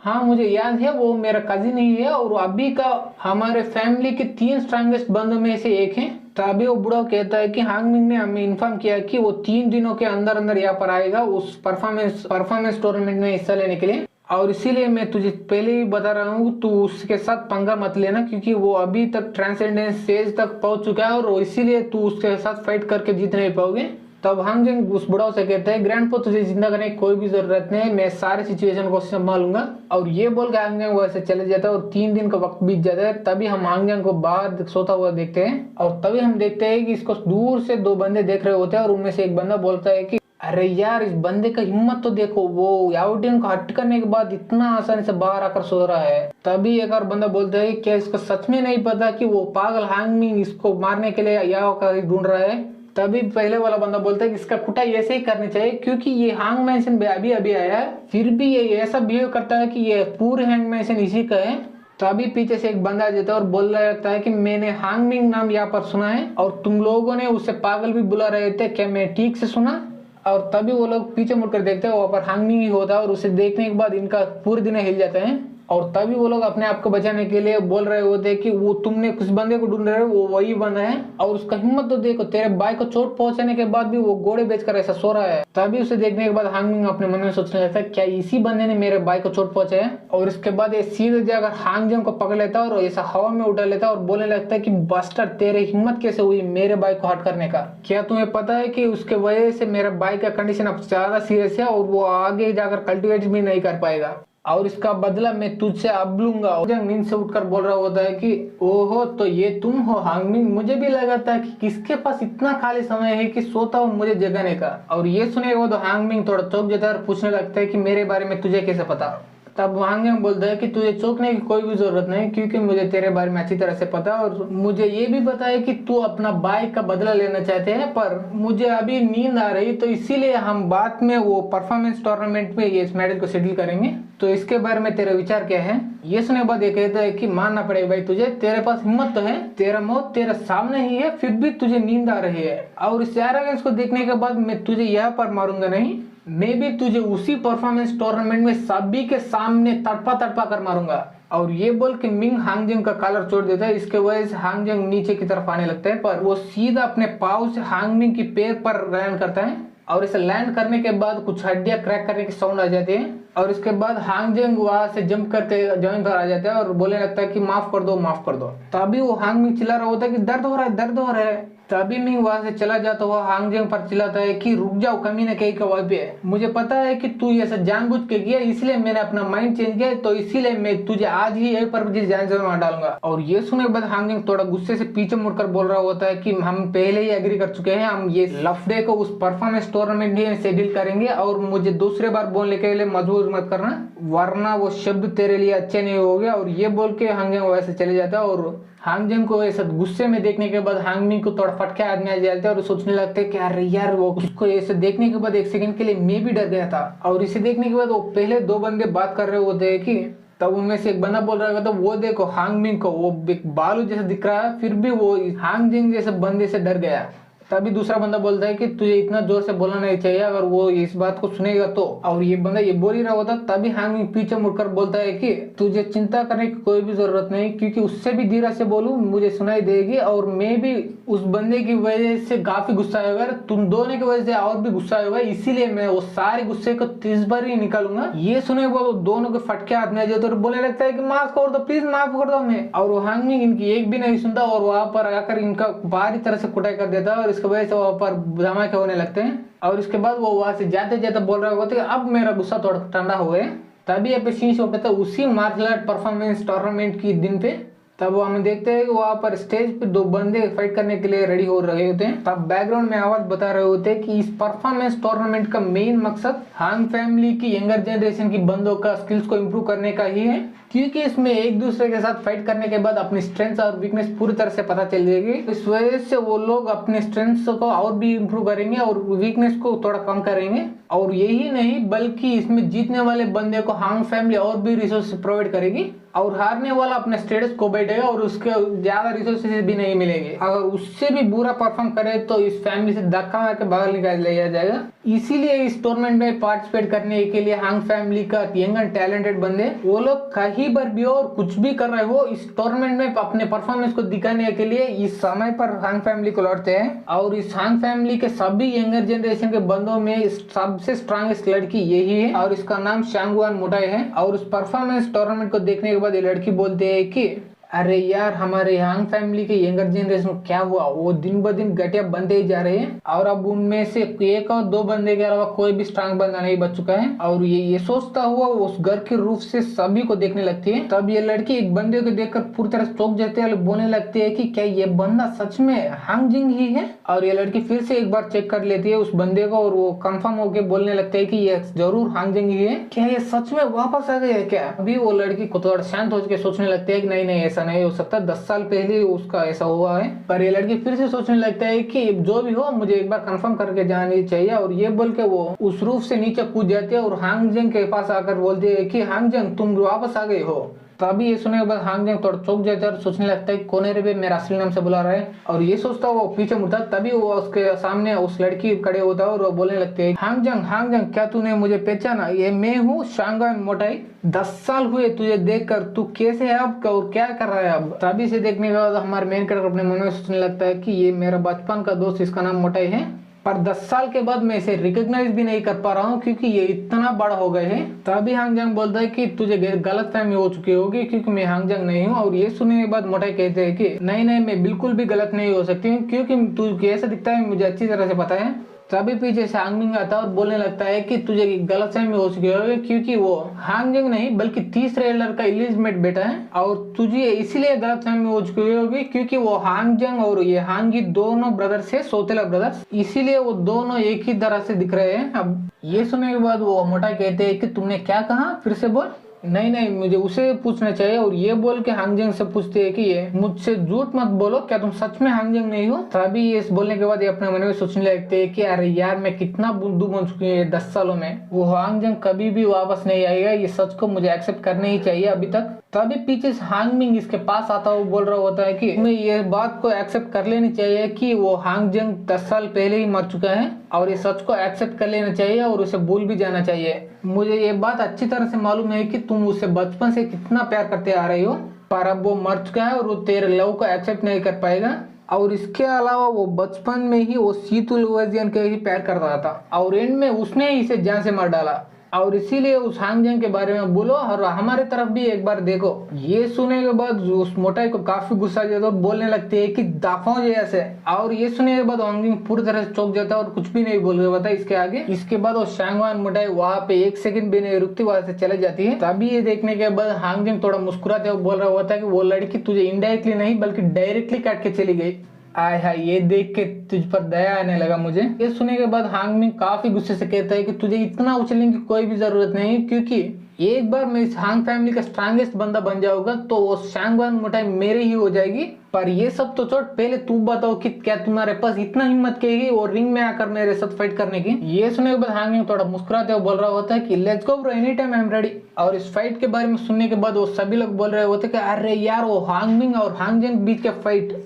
हाँ मुझे याद है, वो मेरा कजिन ही है और अभी का हमारे फैमिली के 3 स्ट्रांगेस्ट बंदों में से एक है। तभी वो बूढ़ा कहता है कि हांग मिंग ने हमें इन्फॉर्म किया कि वो 3 दिनों के अंदर अंदर यहाँ पर आएगा उस परफॉर्मेंस टूर्नामेंट में हिस्सा लेने के लिए। और इसीलिए मैं तुझे पहले ही बता रहा हूँ, तू उसके साथ पंगा मत लेना, क्योंकि वो अभी तक ट्रांसेंडेंस स्टेज तक पहुंच चुका है और इसीलिए तू उसके साथ फाइट करके जीत नहीं पाओगे। तब हांग जेंग उस बुढ़ाओ से कहते हैं, ग्रैंडपा तुझे जिंदा करने की कोई भी जरूरत नहीं, मैं सारे सिचुएशन को संभालूंगा। और ये बोल के हांग जेंग वैसे चले जाता है और 3 दिन का वक्त बीत जाता है। तभी हम हांग जेंग को बाहर सोता हुआ देखते हैं और तभी हम देखते हैं कि इसको दूर से 2 बंदे देख रहे होते हैं और उनमें से एक बंदा बोलता है कि अरे यार, इस बंदे का हिम्मत तो देखो, वो याओटियन को हट करने के बाद इतना आसानी से बाहर आकर सो रहा है। तभी एक और बंदा बोलता है, क्या इसको सच में नहीं पता कि वो पागल हांग मिंग इसको मारने के लिए याओ का ढूंढ रहा है? तभी पहले वाला बंदा बोलता है कि इसका कुटाई ऐसे ही करनी चाहिए, क्योंकि ये हांग मैंसन अभी अभी आया है, फिर भी ये ऐसा बिहेव करता है कि ये पूरे हांग मैंसन इसी का है। तभी पीछे से एक बंदा आ जाता है और बोलने लगता है कि मैंने हांग मिंग नाम यहाँ पर सुना है और तुम लोगों ने उसे पागल भी बुला रहे थे, क्या मैं ठीक से सुना? और तभी वो लोग पीछे मुड़कर देखते हैं, वहां पर हांग मिंग ही होता है और उसे देखने के बाद इनका पूरे दिन हिल जाते हैं। और तभी वो लोग अपने आप को बचाने के लिए बोल रहे होते हैं कि वो तुमने कुछ बंदे को ढूंढ रहे हो, वो वही बंदा है और उसका हिम्मत तो देखो, तेरे भाई को चोट पहुंचाने के बाद भी वो घोड़े बेचकर ऐसा सो रहा है। तभी उसे देखने के बाद हांग मिंग अपने मन में सोचने लगता है, क्या इसी बंदे ने मेरे भाई को चोट पहुंचाया? और इसके बाद ये सीधे जाकर हांग जेंग को पकड़ लेता है और ऐसा हवा में उठा लेता है और बोलने लगता है कि बस्टर, तेरे हिम्मत कैसे हुई मेरे भाई को हट करने का? क्या तुम्हें पता है कि उसके वजह से मेरे भाई का कंडीशन अब ज्यादा सीरियस है और वो आगे जाकर कल्टिवेट भी नहीं कर पाएगा और इसका बदला मैं तुझसे अब लूंगा। जेंग नींद से उठकर बोल रहा होता है कि ओहो, तो ये तुम हो हांग मिंग, मुझे भी लगा था कि किसके पास इतना खाली समय है कि सोता हूँ मुझे जगाने का। और ये सुनेगा तो हांग मिंग थोड़ा चौंक जाता है और पूछने लगता है कि मेरे बारे में तुझे कैसे पता? तब हांग जेंग बोलता है कि तुझे चौंकने की कोई भी जरूरत नहीं, क्योंकि मुझे तेरे बारे में अच्छी तरह से पता है और मुझे ये भी पता है कि तू अपना भाई का बदला लेना चाहते हैं, पर मुझे अभी नींद आ रही, तो इसीलिए हम बाद में वो परफॉर्मेंस टूर्नामेंट में ये इस मैच को शेड्यूल करेंगे। तो इसके बारे में तेरा विचार क्या है? ये सुनने के बाद ये कहता है कि मानना पड़ेगा भाई तुझे, तेरे पास हिम्मत तो है, तेरा मौत तेरे सामने ही है, फिर भी तुझे नींद आ रही है। और इस एरोगेंस को देखने के बाद मैं तुझे यहाँ पर मारूंगा नहीं, मैं भी तुझे उसी परफॉर्मेंस टूर्नामेंट में सभी के सामने तड़पा कर मारूंगा। और ये बोल के मिंग हांग जेंग का कॉलर छोड़ देता है। इसके वजह से हांग जेंग नीचे की तरफ आने लगता है, पर वो सीधा अपने पाँव से हांग मिंग की पैर पर लैंड करता है और इसे लैंड करने के बाद कुछ हड्डियां क्रैक करने की साउंड आ जाती है। और इसके बाद हांग जेंग वहां से जंप करके जमीन पर आ जाता है और बोलने लगता है कि माफ कर दो, माफ कर दो। तभी वो हांग मिंग चिल्ला रहा होता है कि दर्द हो रहा है, दर्द हो रहा है। तभी मिंग वहां से चला जाता हुआ हांग जंग पर चिल्लाता है कि रुक जाओ, कमी ना कहीं का वहीं पे है। मुझे पता है कि तू ऐसा जानबूझ के किया, इसलिए मैंने अपना माइंड चेंज किया, तो इसीलिए मैं तुझे आज ही यहीं पर जान से मार डालूंगा। और ये सुनने के बाद हांग जंग थोड़ा गुस्से से पीछे मुड़कर बोल रहा होता है कि हम पहले ही एग्री कर चुके हैं, हम ये लफड़े को उस परफॉर्मेंस टूर्नामेंट में से डील करेंगे और मुझे दूसरे बार बोलने के लिए मजबूर मत करना, वरना वो शब्द तेरे लिए अच्छे नहीं होंगे। और ये बोल के हांग जंग वैसे चले जाता है। और हांग जंग को ऐसा गुस्से में देखने के बाद हांग मिंग को थोड़ा फटके आदमी आ जाते हैं और सोचने लगते हैं कि अरे यार, वो उसको ऐसे देखने के बाद एक सेकंड के लिए मैं भी डर गया था। और इसे देखने के बाद वो पहले दो बंदे बात कर रहे होते हैं कि तब उनमें से एक बंदा बोल रहा है तो वो देखो हांग मिंग को, वो एक बालू जैसा दिख रहा है, फिर भी वो हांग जंग जैसे बंदे से डर गया। तभी दूसरा बंदा बोलता है कि तुझे इतना जोर से बोलना नहीं चाहिए, अगर वो इस बात को सुनेगा तो। और ये बंदा ये बोल ही रहा होता, तभी हांग मिंग पीछे मुड़कर बोलता है कि तुझे चिंता करने की कोई भी जरूरत नहीं, क्योंकि उससे भी धीरे से बोलूं मुझे सुनाई देगी, और मैं भी उस बंदे की वजह से काफी गुस्सा होगा, तुम दोनों की वजह से और भी गुस्सा होगा, इसीलिए मैं वो सारे गुस्से को 30 बार ही निकालूंगा। ये सुने वो दोनों के फटके हाथ में आ जाते और बोलने लगता है कि माफ कर दो, प्लीज माफ कर दो हमें। और वो हांग मिंग इनकी एक भी नहीं सुनता और वहां पर आकर इनका भारी तरह से कुटाई कर देता है, और इसकी वजह से वहां पर धमाके होने लगते हैं। और इसके बाद वो वहां से जाते जाते बोल रहा होता है अब मेरा गुस्सा थोड़ा ठंडा हो गया। तभी यहाँ पे सीन शो पे उसी मार्शल आर्ट परफॉर्मेंस टूर्नामेंट की दिन पे तब हम देखते हैं कि वहां पर स्टेज पे दो बंदे फाइट करने के लिए रेडी हो रहे होते हैं। तब बैकग्राउंड में आवाज बता रहे होते हैं कि इस परफॉर्मेंस टूर्नामेंट का मेन मकसद हांग फैमिली की यंगर जनरेशन की बंदों का स्किल्स को इम्प्रूव करने का ही है, क्योंकि इसमें एक दूसरे के साथ फाइट करने के बाद अपनी स्ट्रेंथ और वीकनेस पूरी तरह से पता चल जाएगी। इस वजह से वो लोग अपने स्ट्रेंथ को और भी इम्प्रूव करेंगे और वीकनेस को थोड़ा कम करेंगे। और यही नहीं बल्कि इसमें जीतने वाले बंदे को हांग फैमिली और भी रिसोर्स प्रोवाइड करेगी, और हारने वाला अपने स्टेटस को बैठेगा और उसके ज्यादा रिसोर्सेज भी नहीं मिलेंगे। अगर उससे भी बुरा परफॉर्म करे तो इस फैमिली से धक्का मार के बाहर निकाल लिया जाएगा। इसीलिए इस टूर्नामेंट में पार्टिसिपेट करने के लिए हांग फैमिली का यंग एंड टैलेंटेड बंदे वो लोग कहीं पर भी और कुछ भी कर रहे हो, इस टूर्नामेंट में अपने परफॉर्मेंस को दिखाने के लिए इस समय पर हांग फैमिली को लौटते हैं। और इस हांग फैमिली के सभी यंगर जनरेशन के बंदों में सबसे स्ट्रॉन्गेस्ट लड़की यही है, और इसका नाम शांगवान मोटाई है। और उस परफॉर्मेंस टूर्नामेंट को देखने के बाद ये लड़की बोलते है कि अरे यार, हमारे हांग फैमिली के यंगर जनरेशन को क्या हुआ, वो दिन ब दिन घटिया बनते ही जा रहे हैं, और अब उनमें से एक और दो बंदे के अलावा कोई भी स्ट्रांग बंदा नहीं बच चुका है। और ये सोचता हुआ उस घर के रूफ से सभी को देखने लगती है। तब ये लड़की एक बंदे को देखकर पूरी तरह चौंक जाती है और बोलने लगती है कि क्या ये बंदा सच में हांग जिंग ही है। और ये लड़की फिर से एक बार चेक कर लेती है उस बंदे को, और वो कंफर्म होके बोलने लगता है कि ये जरूर हांग जिंग ही है। क्या ये सच में वापस आ गया है क्या? अभी वो लड़की को थोड़ा शांत हो के सोचने लगती है कि नहीं नहीं, ऐसा नहीं हो सकता, 10 साल पहले उसका ऐसा हुआ है। पर ये लड़की फिर से सोचने लगता है कि जो भी हो मुझे एक बार कंफर्म करके जानी चाहिए। और ये बोल के वो उस रूफ से नीचे कूद जाती है और हांग जंग के पास आकर बोलती है कि हांग जंग तुम वापस आ गए हो। तभी ये सुनने के बाद हांग जंग थोड़ा चौंक जाता है और सोचने लगता है कौन है रे, मेरा असली नाम से बुला रहा है। और ये सोचता वो पीछे मुड़ता, तभी वो उसके सामने उस लड़की खड़े होता है और वो बोलने लगते है हांग जंग क्या तूने मुझे पहचाना? ये मैं हूँ शांगवान मोटाई, 10 साल हुए तुझे देखकर, तू कैसे है अब और क्या कर रहा है अब? तभी से देखने के बाद हमारे मेन कैरेक्टर अपने मन में सोचने लगता है कि ये मेरा बचपन का दोस्त, इसका नाम मोटाई है, पर 10 साल के बाद मैं इसे रिकॉग्नाइज भी नहीं कर पा रहा हूँ क्योंकि ये इतना बड़ा हो गए हैं। तभी हांग जंग बोलता है कि तुझे गलत फहमी हो चुकी होगी क्योंकि मैं हांग जंग नहीं हूँ। और ये सुनने के बाद मोटाई कहते हैं कि नहीं नहीं, मैं बिल्कुल भी गलत नहीं हो सकती हूँ, क्योंकि तू कैसा दिखता है मुझे अच्छी तरह से पता है। तभी पीछे से हांग मिंग आता है और बोलने लगता है कि तुझे गलतफहमी हो चुकी होगी क्योंकि वो हांग जंग नहीं बल्कि तीसरे एल्डर का इलिजिमेट बेटा है, और तुझे इसीलिए गलतफहमी हो चुकी होगी क्योंकि वो हांग जंग और ये हांगी दोनों ब्रदर्स है, सौतेला ब्रदर्स, इसीलिए वो दोनों एक ही तरह से दिख रहे हैं। अब ये सुनने के बाद वो मोटाई कहते हैं कि तुमने क्या कहा, फिर से बोल। नहीं नहीं, मुझे उसे पूछना चाहिए। और ये बोल के हांग जंग से पूछते हैं कि ये मुझसे झूठ मत बोलो, क्या तुम सच में हांग जंग नहीं हो? तभी ये बोलने के बाद ये अपने मन में सोचने लगते हैं कि अरे यार, मैं कितना बुद्धू बन चुकी हूँ 10 सालों में, वो हांग जंग कभी भी वापस नहीं आएगा, ये सच को मुझे एक्सेप्ट करना ही चाहिए अभी तक। तभी पीछे से हांग मिंग इसके पास आता हुआ बोल रहा होता है कि मैं ये बात को एक्सेप्ट कर लेनी चाहिए कि वो हांग जंग 10 साल पहले ही मर चुका है, और ये सच को एक्सेप्ट कर लेना चाहिए और उसे भूल भी जाना चाहिए। मुझे ये बात अच्छी तरह से मालूम है कि तुम उसे बचपन से कितना प्यार करते आ रही हो, पर अब वो मर चुका है और वो तेरे लव को एक्सेप्ट नहीं कर पाएगा। और इसके अलावा वो बचपन में ही वो शीतुल वर्जियन के ही प्यार करता था, और एंड में उसने ही इसे जान से मार डाला। और इसीलिए उस हांगजंग के बारे में बोलो और हमारे तरफ भी एक बार देखो। ये सुनने के बाद उस मोटाई को काफी गुस्सा आ जाता है और बोलने लगती है कि दाफाओ जैसे। और ये सुनने के बाद वांगजिंग पूरी तरह से चौंक जाता है और कुछ भी नहीं बोल रहा होता इसके आगे। इसके बाद वो शांगवान मोटाई वहां पे एक सेकंड भी नहीं रुकती, वहां से चले जाती है। तभी ये देखने के बाद हांगजंग थोड़ा मुस्कुराते हुए बोल रहा होता है कि वो लड़की तुझे इनडायरेक्टली नहीं बल्कि डायरेक्टली काट के चली गई। आय हाय, ये देख के तुझ पर दया आने लगा मुझे। ये सुनने के बाद हांगमिंग काफी गुस्से से कहता है कि तुझे इतना उछलने की कोई भी जरूरत नहीं, क्योंकि एक बार मैं इस हांग फैमिली का स्ट्रांगेस्ट बंदा बन जाऊंगा तो वो शांगवान मोटाई मेरे ही हो जाएगी। पर ये सब तो छोड़, पहले तू बताओ कि क्या तुम्हारे पास इतना हिम्मत कहेगी और रिंग में आकर मेरे साथ फाइट करने की। ये सुनने के बाद हांगमिंग थोड़ा मुस्कुराते हुए बोल रहा होता है कि let's go bro, any time I am ready. और इस फाइट के बारे में सुनने के बाद वो सभी लोग बोल रहे होते कि अरे यार, वो हांगमिंग और हांगजंग बीच के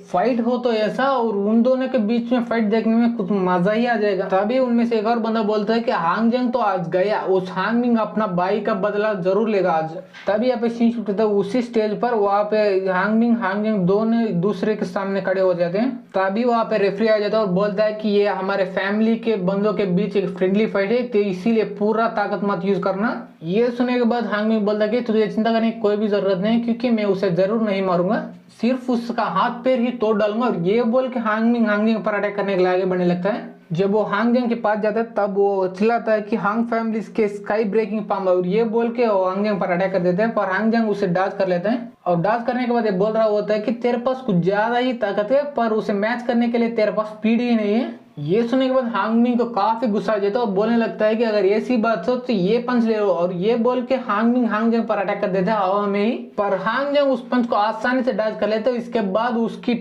फाइट हो तो ऐसा, और उन दोनों के बीच में फाइट देखने में कुछ मजा ही आ जाएगा। तभी उनमें से एक और बंदा बोलता है कि हांगजंग तो आज गया, उस हांगमिंग अपना भाई का बदला जरूर लेगा आज। तभी यहाँ पे सीन शूट होता है उसी स्टेज पर। वहाँ पे हांगजंग दोनों दूसरे के सामने खड़े हो जाते हैं। तभी वहाँ पे रेफरी आ जाता है और बोलता है कि ये हमारे फैमिली के बंदों के बीच एक फ्रेंडली फाइट है, तो इसीलिए पूरा ताकत मत यूज करना। ये सुनने के बाद हांगमिंग बोलता है कि तुझे चिंता करने की कोई भी जरूरत नहीं, क्योंकि मैं उसे जरूर नहीं मारूंगा, सिर्फ उसका हाथ पैर ही तोड़ डालूंगा। और ये बोल के हांगमिंग पर अटैक करने के लिए आगे बढ़ने लगता है। जब वो हांगजंग के पास जाता है तब वो चिल्लाता है कि हांग फैमिली के स्काई ब्रेकिंग पाम, और ये बोल के वो हांगजंग पर अटैक कर देते हैं। पर हांगजंग उसे डांस कर लेते हैं और डांस करने के बाद ये बोल रहा होता है कि तेरे पास कुछ ज्यादा ही ताकत है, पर उसे मैच करने के लिए तेरे पास स्पीड ही नहीं है। ये सुनने के बाद हांगमिंग को काफी गुस्सा आ जाता है और बोलने लगता है कि अगर ऐसी बात हो तो ये पंच ले लो। और ये बोल के हांगजंग पर अटैक कर देता है हवा में ही। पर हांगजंग उस पंच को आसानी से डांस कर लेते हैं। इसके बाद उसकी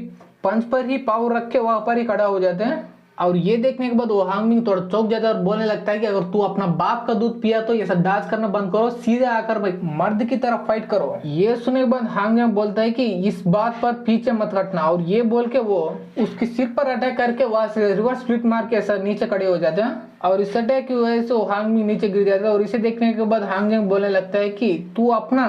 पंच पर ही पावर रख के वहां पर ही खड़ा हो जाते हैं। और ये देखने के बाद वो हांगमिंग थोड़ा चौंक जाता है और बोलने लगता है कि अगर तू अपना बाप का दूध पिया तो ये सब डांस करना बंद करो, सीधे आकर मर्द की तरफ फाइट करो। ये सुनने के बाद हांगजंग बोलता है कि इस बात पर पीछे मत हटना। और ये बोल के वो उसके सिर पर अटैक करके वहां से रिवर्स फ्लिप मार के ऐसा नीचे खड़े हो जाते हैं। और इस अटैक की वजह से वो हांगमिंग नीचे गिर जाता है। और इसे देखने के बाद हांगजंग बोलने लगता है कि तू अपना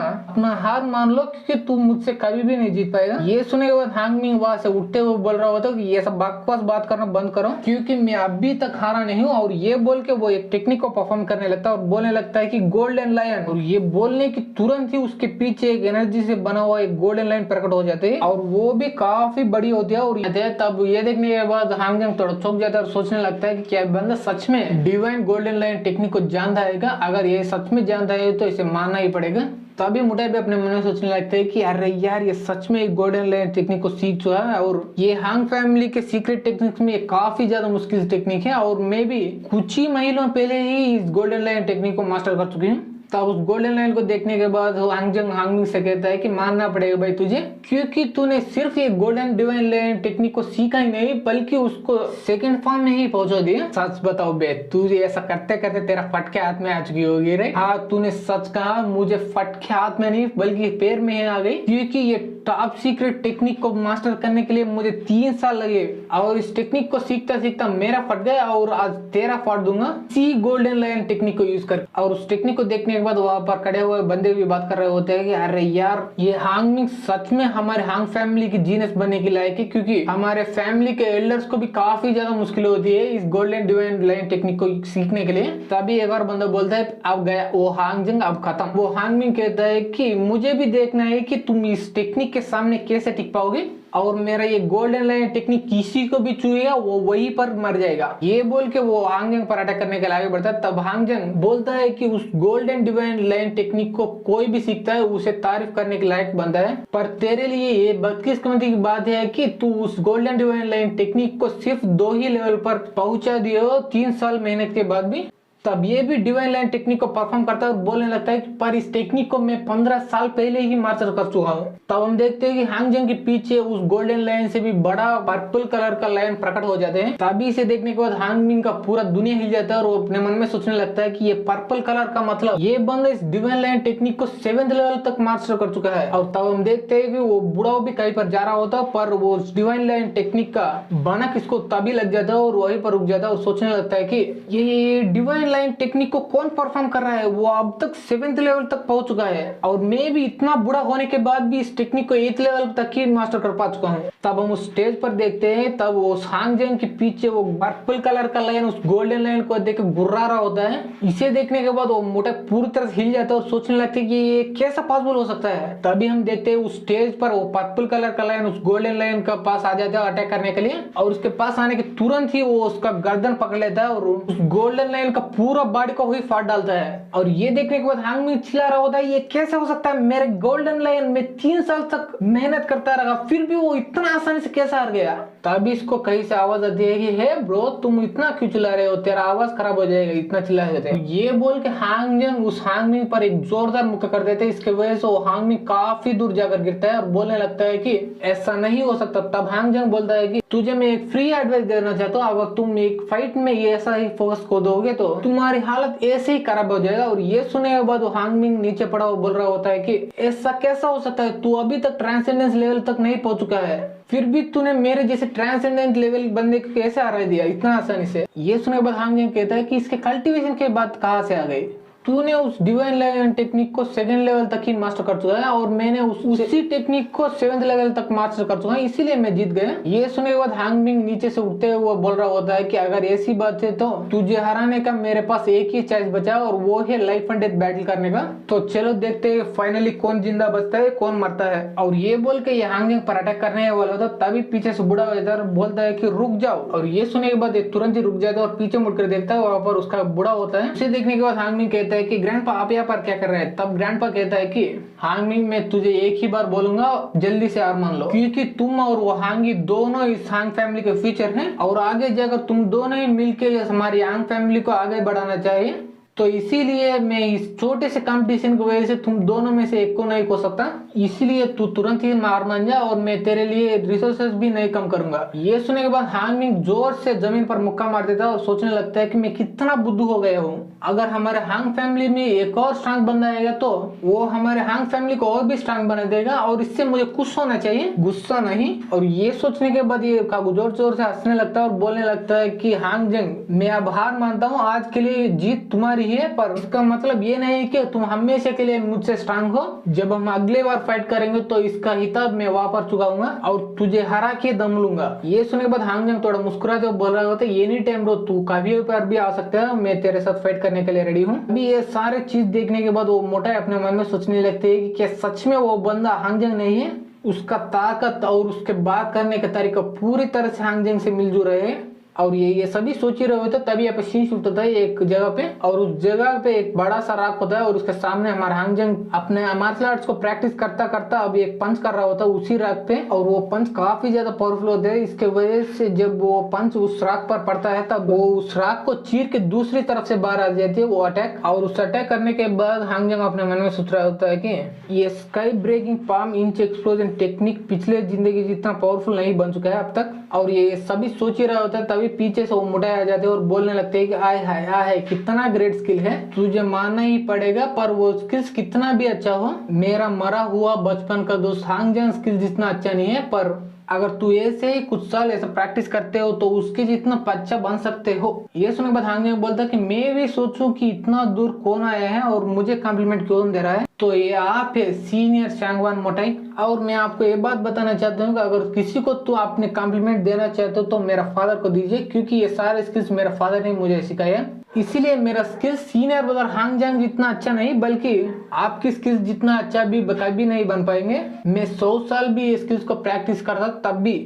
हार मान लो, क्योंकि तू मुझसे कभी भी नहीं जीत पाएगा। ये सुनने के बाद हांगमिंग वहां से उठते हुए बोल रहा होता है कि ये सब बकवास बात करना बंद करो, क्योंकि मैं अभी तक हारा नहीं हूँ। और ये बोल के वो एक टेक्निक को परफॉर्म करने लगता है और बोलने लगता है कि गोल्डन लायन। और ये बोलने की तुरंत ही उसके पीछे एक एनर्जी से बना हुआ एक गोल्डन लाइन प्रकट हो जाते है, और वो भी काफी बड़ी होती है। और तब ये देखने के बाद हांगजंग थोड़ा चौंक जाता है और सोचने लगता है कि क्या बंदा सच में डिवाइन गोल्डन लाइन टेक्निक को जानता है क्या? अगर ये सच में जानता है तो इसे मानना ही पड़ेगा। तभी मोटाई भी अपने मन में सोचने लगते हैं कि अरे यार, ये सच में एक गोल्डन लाइन टेक्निक को सीख चुका है। और ये हांग फैमिली के सीक्रेट टेक्निक्स में काफी ज्यादा मुश्किल टेक्निक है, और मैं भी कुछ ही महीनों पहले ही इस गोल्डन लाइन टेक्निक को मास्टर कर चुकी हूँ। तब उस गोल्डन लाइन को देखने के बाद हांगमिंग से कहता है कि मानना पड़ेगा भाई तुझे, क्योंकि तूने सिर्फ ये गोल्डन डिवाइन लाइन टेक्निक को सीखा ही नहीं बल्कि उसको सेकंड फॉर्म में ही पहुंचा दिया। सच बताओ बे, तुझे ऐसा करते करते तेरा फटके हाथ में आ चुकी होगी रे। हाँ, तूने सच कहा, मुझे फटके हाथ में नहीं बल्कि पैर में आ गई, क्योंकि ये टॉप सीक्रेट टेक्निक को मास्टर करने के लिए मुझे 3 साल लगे। और इस टेक्निक को सीखता सीखता मेरा फट गया, और आज तेरा फाड़ दूंगा इसी गोल्डन लाइन टेक्निक को यूज कर। और उस टेक्निक को देखने के बाद वहां पर खड़े हुए बंदे भी बात कर रहे होते हैं कि अरे यार, ये हांगमिंग सच में हमारे हांग फैमिली की जीनियस बनने की लायक है, क्योंकि हमारे फैमिली के एल्डर्स को भी काफी ज्यादा मुश्किल होती है इस गोल्डन डिवाइन लाइन टेक्निक को सीखने के लिए। तभी एक और बंदा बोलता है अब गया वो हांगजंग, अब खत्म। वो हांगमिंग कहता है कि मुझे भी देखना है कि तुम इस टेक्निक के सामने कैसे टिक पाओगे, और मेरा ये गोल्डन लाइन टेक्निक किसी को भी छुएगा वो वहीं पर मर जाएगा। ये बोल के वो हांगजंग पर अटैक करने के लिए आगे बढ़ता है। तब हांगजंग बोलता है कि उस गोल्डन डिवाइन लाइन टेक्निक को कोई भी सीखता है उसे तारीफ करने के लायक बनता है, पर तेरे लिए ये बदकिस्मती की बात है कि तू उस गोल्डन डिवाइन लाइन टेक्निक को सिर्फ 2 ही लेवल पर पहुंचा दिए हो 3 साल मेहनत के बाद भी। तब ये भी डिवाइन लाइन टेक्निक को परफॉर्म करता है और बोलने लगता है कि पर इस टेक्निक को मैं 15 साल पहले ही मास्टर कर चुका हूँ। तब हम देखते हैं कि हांगजंग के पीछे उस गोल्डन लाइन से भी बड़ा पर्पल कलर का लाइन प्रकट हो जाते हैं। तभी इसे देखने के बाद हांगमिंग का पूरा दुनिया हिल जाता है और वो अपने मन में सोचने लगता है कि ये पर्पल कलर का मतलब ये बंदा इस डिवाइन लाइन टेक्निक को 7th लेवल तक मास्टर कर चुका है। और तब हम देखते हैं कि वो बुढ़ाओ भी कहीं पर जा रहा होता है, पर वो डिवाइन लाइन टेक्निक का बनक इसको तभी लग जाता है और वहीं पर रुक जाता है और सोचने लगता है कि ये डिवाइन लाइन टेक्निक को कौन परफॉर्म कर रहा है, वो अब तक 7th लेवल तक पहुंच चुका है और मैं भी इतना बुरा होने के बाद भी इस टेक्निक को 8th लेवल तक ही मास्टर कर पा चुका हूँ। तब हम उस स्टेज पर देखते हैं, तब वो हांग जेंग के पीछे वो पर्पल कलर का लाइन उस गोल्डन लाइन को देख के गुर्रा रहा होता है। इसे देखने के बाद वो मोटा पूरी तरह से हिल जाता है और सोचने लगते हैं कि ये कैसा पॉसिबल हो सकता है। तभी हम देखते हैं उस स्टेज पर वो पर्पल कलर का लाइन उस गोल्डन लाइन का पास आ जाता है अटैक करने के लिए, और उसके पास आने के तुरंत ही वो उसका गर्दन पकड़ लेता है और उस गोल्डन लाइन का पूरा बॉडी को ही फाड़ डालता है। और ये देखने के बाद हांग मिंग चिल्ला रहा होता है, ये कैसे हो सकता है, मेरे गोल्डन लाइन में 3 साल तक मेहनत करता रहा फिर भी वो इतना आसानी से कैसे हार गया। तभी इसको कहीं से आवाज आती है कि हे ब्रो, तुम इतना क्यों चिल्ला रहे हो, तेरा आवाज खराब हो जाएगा, इतना चिल्ला रहे हो। ये बोल के हांग जेंग उस हांग मिंग पर एक जोरदार मुक्का कर देते हैं। इसके वजह से वो हांग मिंग काफी दूर जाकर गिरता है और बोलने लगता है कि ऐसा नहीं हो सकता। तब हांग जेंग बोलता है कि तुझे मैं एक फ्री एडवाइस देना चाहता हूँ, अगर तुम एक फाइट में ये ऐसा ही फोकस खो दोगे तो तुम्हारी हालत ऐसे ही खराब हो जाएगा। और ये सुनने के बाद हांग मिंग नीचे पड़ा हुआ बोल रहा होता है कि ऐसा कैसा हो सकता है, तू अभी तक ट्रांसेंडेंस लेवल तक नहीं पहुंच चुका है, फिर भी तूने मेरे जैसे ट्रांसेंडेंट लेवल बंदे को कैसे हरा दिया इतना आसानी से। ये सुनने के बाद हांग जेंग कहता है कि इसके कल्टीवेशन के बाद कहां से आ गई, तूने उस डिवाइन लेवल टेक्निक को 2nd लेवल तक ही मास्टर कर चुका है और मैंने उसी टेक्निक को 7th लेवल तक मास्टर कर चुका है, इसीलिए मैं जीत गया। ये सुनने के बाद हांग मिंग नीचे से उठते हुए बोल रहा होता है कि अगर ऐसी बात है तो तुझे हराने का मेरे पास एक ही चॉइस बचा है और वो है लाइफ एंड डेथ बैटल करने का। तो चलो देखते हैं फाइनली कौन जिंदा बचता है कौन मरता है। और ये बोल के ये हांग मिंग पर अटैक करने वाला होता है, तभी पीछे से बुढ़ा वेदर बोलता है कि रुक जाओ। और ये सुनने के बाद ये तुरंत ही रुक जाता है और पीछे मुड़कर देखता है, वहां पर उसका बुढ़ा होता है। उसे देखने के बाद हांग मिंग कहता है कि ग्रैंडपा आप यहाँ पर क्या कर रहे हैं। तब ग्रैंडपा कहता है कि हांग मिंग मैं तुझे एक ही बार बोलूंगा, जल्दी से हार मान लो, क्योंकि तुम और वो हांगी दोनों इस हांग फैमिली के फ्यूचर हैं और आगे जाकर तुम दोनों ही मिलकर हमारी हांग फैमिली को आगे बढ़ाना चाहिए। तो इसीलिए मैं इस छोटे से कंपटीशन की वजह से तुम दोनों में से एक को नहीं खो सकता, इसीलिए तू तुरंत ही मार मान जा और मैं तेरे लिए रिसोर्सेज भी नहीं कम करूंगा। ये सुनने के बाद हांग मिंग जोर से जमीन पर मुक्का मार देता है और सोचने लगता है कि मैं कितना बुद्धू हो गया हूँ। अगर हमारे हांग फैमिली में एक और स्ट्रांग बंदा आएगा तो वो हमारे हांग फैमिली को और भी स्ट्रांग बना देगा और इससे मुझे खुश होना चाहिए, गुस्सा नहीं। और ये सोचने के बाद ये कागू जोर जोर से हंसने लगता है और बोलने लगता है कि हांग जेंग मैं अब हार मानता हूँ, आज के लिए जीत तुम्हारी है, पर इसका मतलब ये नहीं कि तुम हमेशा के लिए मुझसे स्ट्रांग हो। जब हम अगले बार फाइट करेंगे तो इसका हिसाब मैं वापस चुकाऊंगा और तुझे हरा के दम लूंगा। ये सुनने के बाद हांग जेंग थोड़ा मुस्कुराते हुए बोल रहा होता है, एनी टाइम ब्रो, तू कभी पर भी आ सकता है, मैं तेरे साथ फाइट करने के लिए रेडी हूँ। अभी ये सारे चीज देखने के बाद वो मोटा अपने मन में सोचने लगते है कि क्या सच में वो बंदा हांग जेंग नहीं है। उसका ताकत और उसके बात करने का तरीका पूरी तरह से हांग जेंग से मिलजुल रहे हैं। और ये सभी सोच ही रहे होते, तभी यहाँ पे सीन शूट होता है एक जगह पे और उस जगह पे एक बड़ा सा राख होता है और उसके सामने हमारा हांग जेंग अपने मार्शल आर्ट्स को प्रैक्टिस करता करता अभी एक पंच कर रहा होता है उसी राख पे, और वो पंच काफी ज्यादा पावरफुल होते हैं। इसके वजह से जब वो पंच उस राख पर पड़ता है तब वो उस राख को चीर के दूसरी तरफ से बाहर आ जाती है वो अटैक। और उस अटैक करने के बाद हांग जेंग अपने मन में सोच रहा होता है कि ये sky breaking palm inch explosion technique पिछले जिंदगी जितना पावरफुल नहीं बन चुका है अब तक। और ये सभी सोच ही रहा होता है, तभी पीछे से वो मुटाए आ जाते हैं और बोलने लगते हैं कि आय हाय आय कितना ग्रेट स्किल है, तुझे मानना ही पड़ेगा, पर वो स्किल्स कितना भी अच्छा हो, मेरा मरा हुआ बचपन का दोस्त हांग जेंग स्किल जितना अच्छा नहीं है, पर अगर तू ऐसे ही कुछ साल ऐसा प्रैक्टिस करते हो तो उसके जितना अच्छा बन सकते हो। ये सुनने के बाद हांग जेंग बोलता कि मैं भी सोचूं कि इतना दूर कौन आया है और मुझे कॉम्प्लीमेंट क्यों दे रहा है। तो ये आप है सीनियर शांगवान मोटाई, और मैं आपको ये बात बताना चाहता हूँ कि अगर किसी को तो आपने कॉम्प्लीमेंट देना चाहते हो तो मेरा फादर को दीजिए, क्योंकि ये सारे स्किल्स मेरा फादर ने मुझे सिखाया, इसीलिए मेरा स्किल्स सीनियर ब्रदर हांग जेंग जितना अच्छा नहीं, बल्कि आपकी स्किल्स जितना अच्छा भी कभी नहीं बन पाएंगे। मैं 100 साल भी स्किल्स को प्रैक्टिस करता तब भी।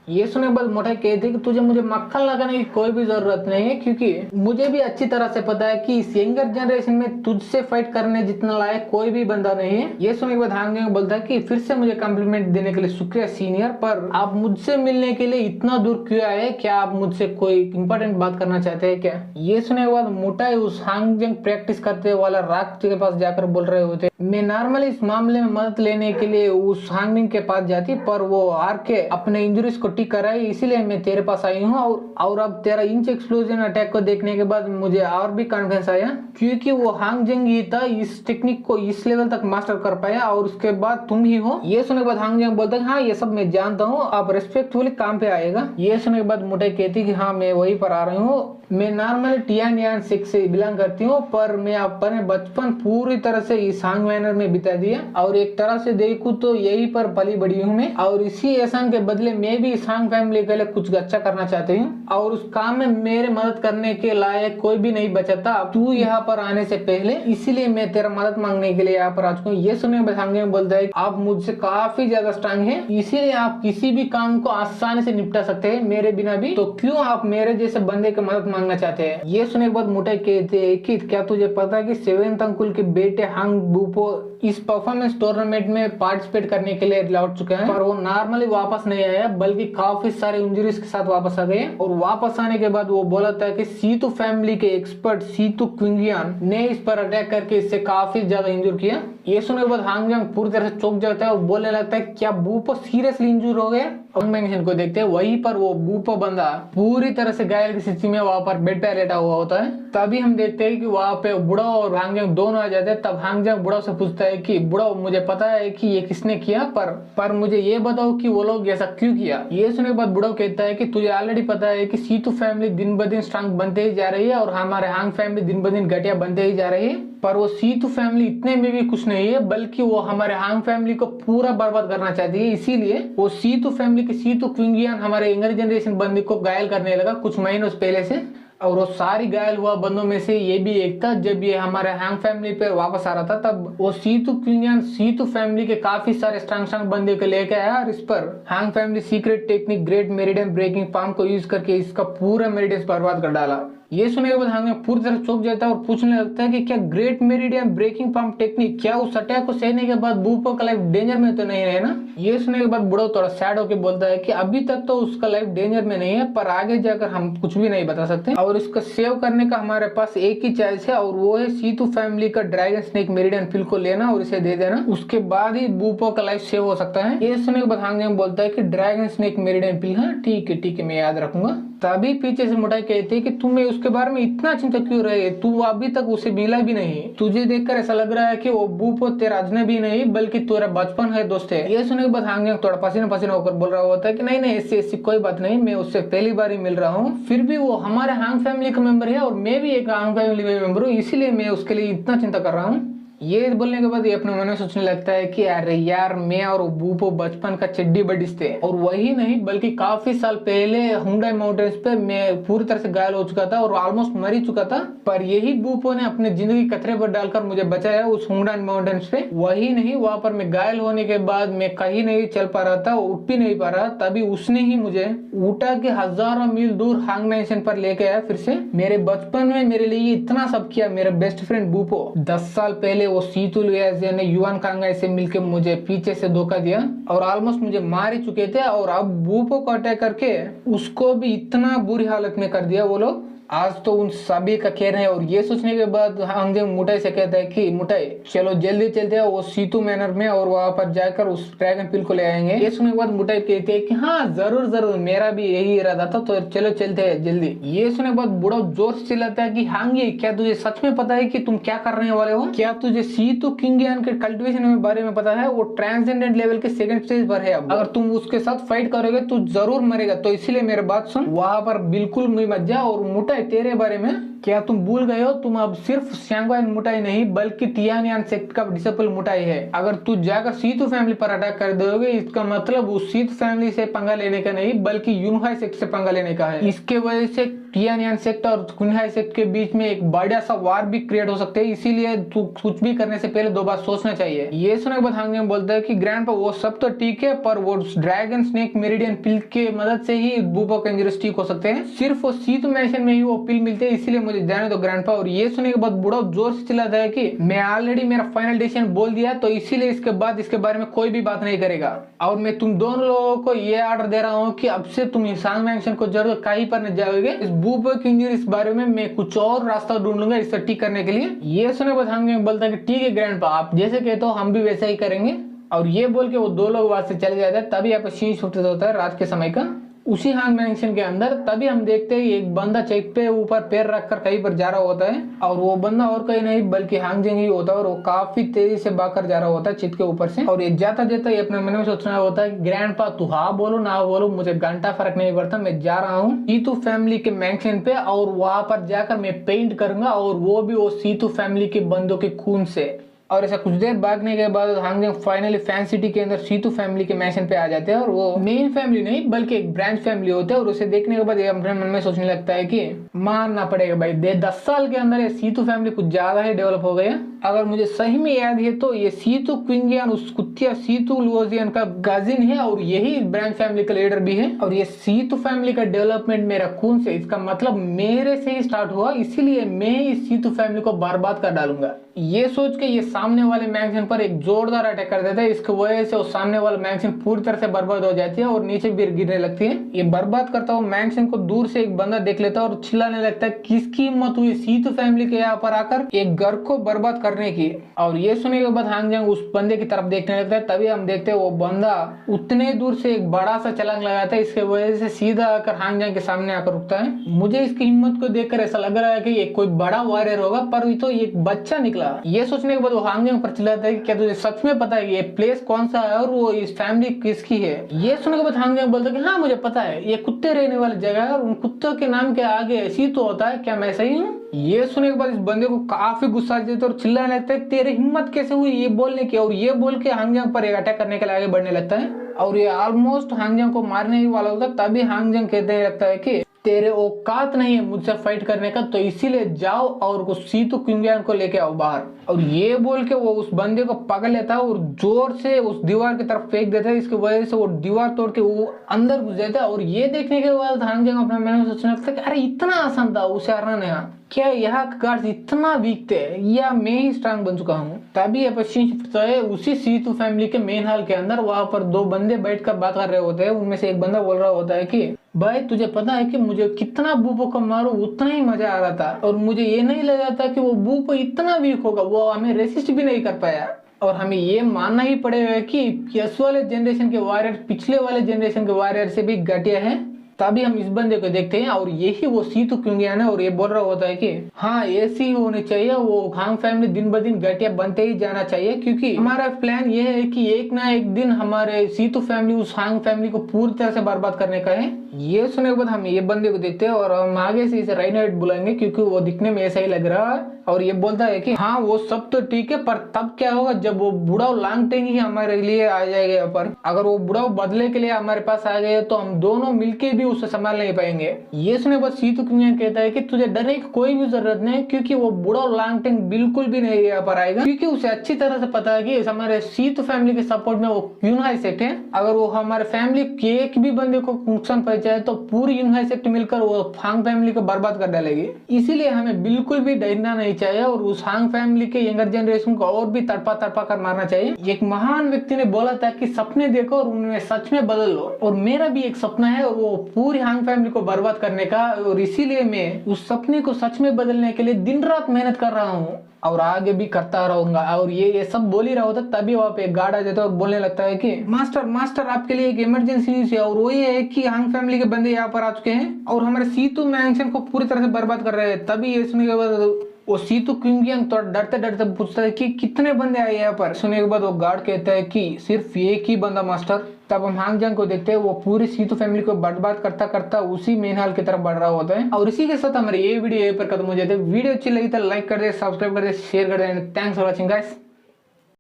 ये सुनने के बाद मोटाई कहती है कि तुझे मुझे मक्खन लगाने की कोई भी जरूरत नहीं है, क्योंकि मुझे भी अच्छी तरह से पता है कि इस यंगर जनरेशन में तुझसे फाइट करने जितना लायक कोई भी बंदा नहीं है। ये सुनने के बाद हांग जेंग बोलता है कि फिर से मुझे कॉम्प्लीमेंट देने के लिए शुक्रिया सीनियर, पर आप मुझसे मिलने के लिए इतना दूर क्यों आए, क्या आप मुझसे कोई इंपॉर्टेंट बात करना चाहते हैं क्या। ये सुनने के बाद मोटाई उस हांग जेंग प्रैक्टिस करते वाला राख के पास जाकर बोल रहे होते, मैं नॉर्मली इस मामले में मदद लेने के लिए उस हांग जेंग के पास जाती, पर वो हार के अपने इंजरीज को ठीक कर रहा है, इसीलिए मैं तेरे पास आई हूँ। और अब तेरा इंच एक्सप्लोजन अटैक को देखने के बाद मुझे और भी कॉन्फिडेंस आया, क्योंकि वो हांग जेंग ही था इस टेक्निक को इस लेवल तक मास्टर कर पाया और उसके बाद तुम ही हो। ये सुनने के बाद हांग जेंग बोलता है हाँ ये सब मैं जानता हूँ, आप रेस्पेक्टफुली काम पे आएगा। ये सुनने के बाद मोटाई कहती कि हाँ मैं वहीं पर आ रही हूँ, मैं नॉर्मली टियानियान सिख से बिलोंग करती हूँ, पर मैं अपने बचपन पूरी तरह से इस हांग मैनर में बिता दिया और एक तरह से देखूं तो यही पर पली बड़ी हूँ मैं। और इसी एहसान के बदले मैं भी इस हांग फैमिली के लिए कुछ अच्छा करना चाहती हूँ और उस काम में मेरे मदद करने के लायक कोई भी नहीं बचा था तू यहाँ पर आने से पहले, इसीलिए मैं तेरा मदद मांगने के लिए यहाँ पर आ चुका हूँ। ये सुनने के बाद बोलता है आप मुझसे काफी ज्यादा स्ट्रांग है, इसीलिए आप किसी भी काम को आसानी से निपटा सकते हैं मेरे बिना भी, तो क्यों आप मेरे जैसे बंदे की मदद मांगना चाहते हैं। ये सुनने के बाद मुटाई कहते हैं कि क्या तुझे पता है कि सेवेंथ अंकुल के बेटे हांग बूपो इस परफॉर्मेंस टूर्नामेंट में पार्टिसिपेट करने के लिए लौट चुके हैं, पर वो नॉर्मली वापस नहीं आया बल्कि काफी सारे इंजरीज के साथ वापस आ गए। और वापस आने के बाद वो बोला था कि सीतू फैमिली के एक्सपर्ट सीतू क्विंगियान ने इस पर अटैक करके इससे काफी ज्यादा इंजूर किया। ये सुनने के बाद हांग जंग पूरी तरह से चौंक जाता है और बोलने लगता है क्या बूपो सीरियसली इंजूर हो गया। को देखते हैं वहीं पर वो बूपो बंदा पूरी तरह से घायल की स्थिति में वहां पर बेड पे लेटा हुआ होता है। तभी हम देखते हैं कि वहां पे बुढ़ा और हांग जंग दोनों आ जाते हैं। तब हांग जंग बुढ़ा से पूछता है कि बुढ़ा मुझे पता है कि ये किसने किया, पर मुझे ये बताओ कि वो लोग ऐसा क्यों किया। ये सुनने के बाद बुढ़ा कहता है कि तुझे ऑलरेडी पता है कि सीतू फैमिली दिन ब दिन स्ट्रांग बनते ही जा रही है और हमारे हांग फैमिली दिन ब दिन घटिया बनते ही जा रही है, पर वो सीतू फैमिली इतने में भी कुछ नहीं है बल्कि वो हमारे हांग फैमिली को पूरा बर्बाद करना चाहती है। इसीलिए वो सीतू फैमिली के सीतू क्विंगियान हमारे यंगर जनरेशन बंदी को घायल करने लगा कुछ महीनों पहले से, और वो सारी घायल हुआ बंदों में से ये भी एक था। जब ये हमारे हांग फैमिली पे वापस आ रहा था तब वो सीतू क्विंगियान सीतू फैमिली के काफी सारे स्ट्रांग बंदे को लेके आया और इस पर Hang family secret technique great meridian breaking palm को यूज करके इसका पूरा मेरिडियन बर्बाद कर डाला। ये सुनने के बाद हांग पूरी तरह चौंक जाता है और पूछने लगता है कि क्या great meridian breaking palm technique, क्या उस अटैक को सहने के बाद बूपो का लाइफ डेंजर में तो नहीं है ना। ये सुनने के बाद बुढ़ा थोड़ा सैड होकर बोलता है कि अभी तक तो उसका लाइफ डेंजर में नहीं है, पर आगे जाकर हम कुछ भी नहीं बता सकते और इसको सेव करने का हमारे पास एक ही चॉइस है और वो है सीतू फैमिली का ड्रैगन स्नेक मेरिडियन पिल को लेना और इसे दे देना, उसके बाद ही बूपो का लाइफ सेव हो सकता है। ये सुनने के बाद हांग बोलता है कि ड्रैगन स्नेक मेरिडियन पिल, हाँ ठीक है मैं याद रखूंगा। तभी पीछे से मुटाई कहती है कि तुम्हें उसके बारे में इतना चिंता क्यों रहे, तू अभी तक उसे मिला भी नहीं, तुझे देखकर ऐसा लग रहा है कि वो बूपो तेरा अजनबी नहीं बल्कि तेरा बचपन है दोस्त है। ये सुनने के बाद हांग थोड़ा पसीना होकर बोल रहा होता है कि नहीं ऐसी कोई बात नहीं, मैं उससे पहली बार ही मिल रहा हूँ, फिर भी वो हमारे हांग फैमिली का मेंबर है और मैं भी एक हांग फैमिली में मेंबर हूँ, इसीलिए मैं उसके लिए इतना चिंता कर रहा हूँ। ये बोलने के बाद ये अपने मन में सोचने लगता है कि अरे यार मैं और बूपो बचपन का चड्डी बडिस थे, और वही नहीं बल्कि काफी साल पहले हुंडई माउंटेन्स पे मैं पूरी तरह से घायल हो चुका था और ऑलमोस्ट मर ही चुका था, पर यही बूपो ने अपनी जिंदगी खतरे पर डालकर मुझे बचाया उस हुंडई माउंटेन्स पे। वही नहीं वहां पर मैं घायल होने के बाद मैं कहीं नहीं चल पा रहा था, उठ भी नहीं पा रहा, तभी उसने ही मुझे उठा के हजारों मील दूर हांग नेशन पर लेके आया फिर से। मेरे बचपन में मेरे लिए इतना सब किया मेरा बेस्ट फ्रेंड बूपो। 10 साल पहले वो सीतू लियाजे ने युआन कांगाई से मिलकर मुझे पीछे से धोखा दिया और ऑलमोस्ट मुझे मार ही चुके थे, और अब बूपो को अटैक करके उसको भी इतना बुरी हालत में कर दिया वो लोग। आज तो उन सभी का कहना है। और ये सोचने के बाद हांग मुटाई से कहता है कि मुटाई चलो जल्दी चलते हैं वो सीतू मैनर में और वहां पर जाकर उस ड्रैगन पिल को ले आएंगे। ये सुनने के बाद मुटाई कहती है कि हाँ जरूर मेरा भी यही इरादा था, तो चलो चलते हैं जल्दी। ये सुनने के बाद बुढ़ा जोर से चिल्लाता है कि हांग क्या तुझे सच में पता है कि तुम क्या करने वाले हो? क्या तुझे सीतू किंगियान के कल्टिवेशन के बारे में पता है? वो ट्रांसेंडेंट लेवल के सेकंड स्टेज पर है, अब अगर तुम उसके साथ फाइट करोगे तो जरूर मरेगा, तो इसीलिए मेरी बात सुन, वहां पर बिल्कुल मत जा। और मुटाई तेरे बारे में क्या तुम भूल गए हो? तुम अब सिर्फ श्यांगवान मुटाई नहीं बल्कि तियानियान सेक्ट का डिसिपल मुटाई है। अगर तू जाकर सीतू फैमिली पर अटैक कर दोगे इसका मतलब उस सीतू फैमिली से पंगा लेने का नहीं बल्कि यूनहाई सेक्ट से पंगा लेने का है। इसके वजह से तियानियान सेक्ट और कुनहाई सेक्ट के बीच में एक बड़ा सा वार भी क्रिएट हो सकते हैं, इसीलिए तू कुछ भी करने से पहले 2 बार सोचना चाहिए। ये सुनने के बाद हांग बोलता है कि ग्रैंडपा वो सब तो ठीक है, पर वो ड्रैगन स्नेक मेरिडियन पिल के मदद से ही बूपो के इंजरीज ठीक हो सकते हैं, सिर्फ वो सीतू मैशन में ही वो पिल मिलते हैं, इसलिए मुझे जाने दो ग्रैंडपा। और ये सुनने के बाद बूढ़ा जोर से चिल्लाता है कि मैं ऑलरेडी मेरा फाइनल डिसीजन बोल दिया, तो इसीलिए इसके बाद इसके बारे में कोई भी बात नहीं करेगा। और मैं तुम दोनों लोगों को ये ऑर्डर दे रहा हूँ कि अब से तुम सांग मैंशन को जरूर कहीं पर नहीं जाओगे। इस बूपो की इंजरी इस बारे में मैं कुछ और रास्ता ढूंढ लूंगा इसे ठीक करने के लिए। ये सुनने के बाद हांग बोलता है कि ठीक है ग्रैंडपा, आप जैसे कहते हो हम भी वैसा ही करेंगे। और ये बोल के वो 2 लोग वहां से चले जाते हैं। तभी यहाँ पे सीन शिफ्ट होता है रात के समय का। उसी हांग मैंशन के अंदर तभी हम देखते हैं एक बंदा चेक पे ऊपर पैर रखकर कहीं पर जा रहा होता है और वो बंदा और कहीं नहीं बल्कि हांग जेंग ही होता है और वो काफी तेजी से भागकर जा रहा होता है चित के ऊपर से। और ये जाता जाता ये अपने मन में सोचना होता है ग्रैंडपा तू हाँ बोलो ना बोलो मुझे घंटा फर्क नहीं पड़ता, मैं जा रहा हूँ सीतू फैमिली के मैंशन पे और वहां पर जाकर मैं पेंट करूंगा और वो भी वो सीतू फैमिली के बंदों के खून से। और ऐसा कुछ देर भागने के बाद हांग जेंग फाइनली फैन सिटी के अंदर सीतू फैमिली के मैंशन पे आ जाते हैं और वो मेन फैमिली नहीं बल्कि एक ब्रांच फैमिली होते हैं। और उसे देखने के बाद ये अपने मन में सोचने लगता है कि मानना पड़ेगा भाई 10 साल के अंदर ये सीतू फैमिली कुछ ज्यादा ही डेवलप हो गया। अगर मुझे सही में याद है तो ये सीतू क्विंगियन उस कुत्तिया सीतू लुओजियन का गाजिन है और यही ब्रांच फैमिली का लीडर भी है। और ये सीतू फैमिली का डेवलपमेंट मेरा खून से, इसका मतलब मेरे से ही स्टार्ट हुआ, इसीलिए मैं ही सीतू फैमिली को बर्बाद कर डालूंगा। ये सोच के ये सामने वाले मैंशन पर एक जोरदार अटैक कर देता है। इसकी वजह से उस सामने वाला मैंशन पूरी तरह से बर्बाद हो जाती है और नीचे भी गिरने लगती है। ये बर्बाद करता हुआ मैंशन को दूर से एक बंदा देख लेता है और चिल्लाने लगता है किसकी हिम्मत हुई सीतू फैमिली के यहाँ पर आकर एक घर को बर्बाद करने की। और ये सुनने के बाद हांग जेंग उस बंदे की तरफ देखने लगता है। तभी हम देखते हैं वो बंदा उतने दूर से एक बड़ा सा छलांग लगाता है, इसके वजह से सीधा आकर हांग जेंग के सामने आकर रुकता है। मुझे इसकी हिम्मत को देखकर ऐसा लग रहा है कि ये कोई बड़ा वॉरियर होगा, पर तो ये एक बच्चा निकला। ये सोचने के बाद वो हांग जेंग पर चिल्लाता है कि क्या तुझे सच में पता है ये प्लेस कौन सा है और वो इस फैमिली किसकी है। ये सुनने के बाद हांग जेंग बोलता है कि हाँ मुझे पता है, ये कुत्ते रहने वाली जगह है और उन कुत्तों के नाम के आगे सीतू होता है, क्या मैं सही हूँ? ये सुनने के बाद इस बंदे को काफी गुस्सा आ जाता है और चिल्लाने लगता है तेरी हिम्मत कैसे हुई ये बोलने की। और ये बोल के हांग जेंग पर एक अटैक करने के लिए आगे बढ़ने लगता है और ये ऑलमोस्ट हांग जेंग को मारने ही वाला होता है। तभी हांग जेंग कहने लगता है कि तेरे औकात नहीं है मुझसे फाइट करने का, तो इसीलिए जाओ और उस सीतू क्विंगियन को लेके आओ बाहर। और ये बोल के वो उस बंदे को पकड़ लेता है और जोर से उस दीवार की तरफ फेंक देता है। इसकी वजह से वो दीवार तोड़ के वो अंदर घुस जाता है। और ये देखने के बाद हांग जेंग अपने मन में सोचने लगता है कि अरे इतना आसान था उसे हराना, यहाँ क्या यहाँ का गार्ड्स इतना वीक थे या मैं ही स्ट्रांग बन चुका हूँ। तभी उसी सीतू फैमिली के मेन हॉल के अंदर वहां पर दो बंदे बैठकर बात कर रहे होते हैं। उनमें से एक बंदा बोल रहा होता है कि भाई तुझे पता है कि मुझे कितना बूपो को मारो उतना ही मजा आ रहा था और मुझे ये नहीं लगा था कि वो बूपो इतना वीक होगा, वो हमें रेसिस्ट भी नहीं कर पाया। और हमें ये मानना ही पड़ेगा कि इस वाले जनरेशन के वॉरियर पिछले वाले जनरेशन के वॉरियर से भी घटिया है। तभी हम इस बंदे को देखते हैं और यही वो सीतू क्विंगियन है और ये बोल रहा होता है कि हाँ ऐसी ही होनी चाहिए, वो हांग फैमिली दिन ब दिन घटिया बनते ही जाना चाहिए क्योंकि हमारा प्लान ये है कि एक ना एक दिन हमारे सीतू फैमिली उस हांग फैमिली को पूरी तरह से बर्बाद करने का है। ये सुनने के बाद हम ये बंदे को देखते हैं और हम आगे से इसे राइनाइट बुलाएंगे क्योंकि वो दिखने में ऐसा ही लग रहा है। और ये बोलता है कि हाँ वो सब तो ठीक है, पर तब क्या होगा जब वो बुढ़ाओ लांगटेंग ही हमारे लिए आ जाएगा यहाँ पर। अगर वो बुढ़ाओ बदले के लिए हमारे पास आ गए तो हम दोनों मिलके भी उसे संभाल नहीं पाएंगे। ये सुने बाद सीतू क्विंगियन कहता है कि तुझे डरने की कोई भी जरूरत नहीं क्योंकि वो बुढ़ाओ लांगटेंग बिल्कुल भी नहीं यहाँ पर आएगा, क्योंकि उसे अच्छी तरह से पता है कि हमारे सीतू फैमिली के सपोर्ट में वो यूनाई सेक्ट है। अगर वो हमारे फैमिली के एक भी बंदे को नुकसान पहुंचाए तो पूरी यूनाई सेक्ट मिलकर वो हांग फैमिली को बर्बाद कर डालेगी। इसीलिए हमें बिल्कुल भी डरना नहीं चाहिए और उस हांग फैमिली के यंगर जनरेशन को और भी तड़पा तड़पा कर मारना चाहिए। एक महान व्यक्ति ने बोला था कि सपने देखो और उनमें सच में बदल लो, और मेरा भी एक सपना है और वो पूरी हांग फैमिली को बर्बाद करने का, और इसीलिए मैं उस सपने को सच में बदलने के लिए दिन रात मेहनत कर रहा हूँ और आगे भी करता रहूंगा। और ये सब बोल ही रहा होता तभी वहाँ पे एक गार्ड आ जाता है और बोलने लगता है कि मास्टर आपके लिए एक इमरजेंसी न्यूज है, और वो ये है कि हांग फैमिली के बंदे यहाँ पर आ चुके हैं और हमारे सीतू मैंशन को पूरी तरह से बर्बाद कर रहे हैं। तभी ये सुनने के बाद वो सीतू क्विंगियन तो डरते डरते पूछता है कि कितने बंदे आए यहाँ पर। सुनने के बाद वो गार्ड कहता है कि सिर्फ एक ही बंदा मास्टर। तब हम हांग जेंग को देखते हैं, वो पूरी सीतू फैमिली को बर्बाद करता करता उसी मेन हॉल की तरफ बढ़ रहा होता है। और इसी के साथ हमारे ये वीडियो यहीं पर खत्म हो जाते हैं। वीडियो अच्छी लगी तो लाइक कर दे, सब्सक्राइब कर दे, शेयर कर दे। Thanks for watching guys.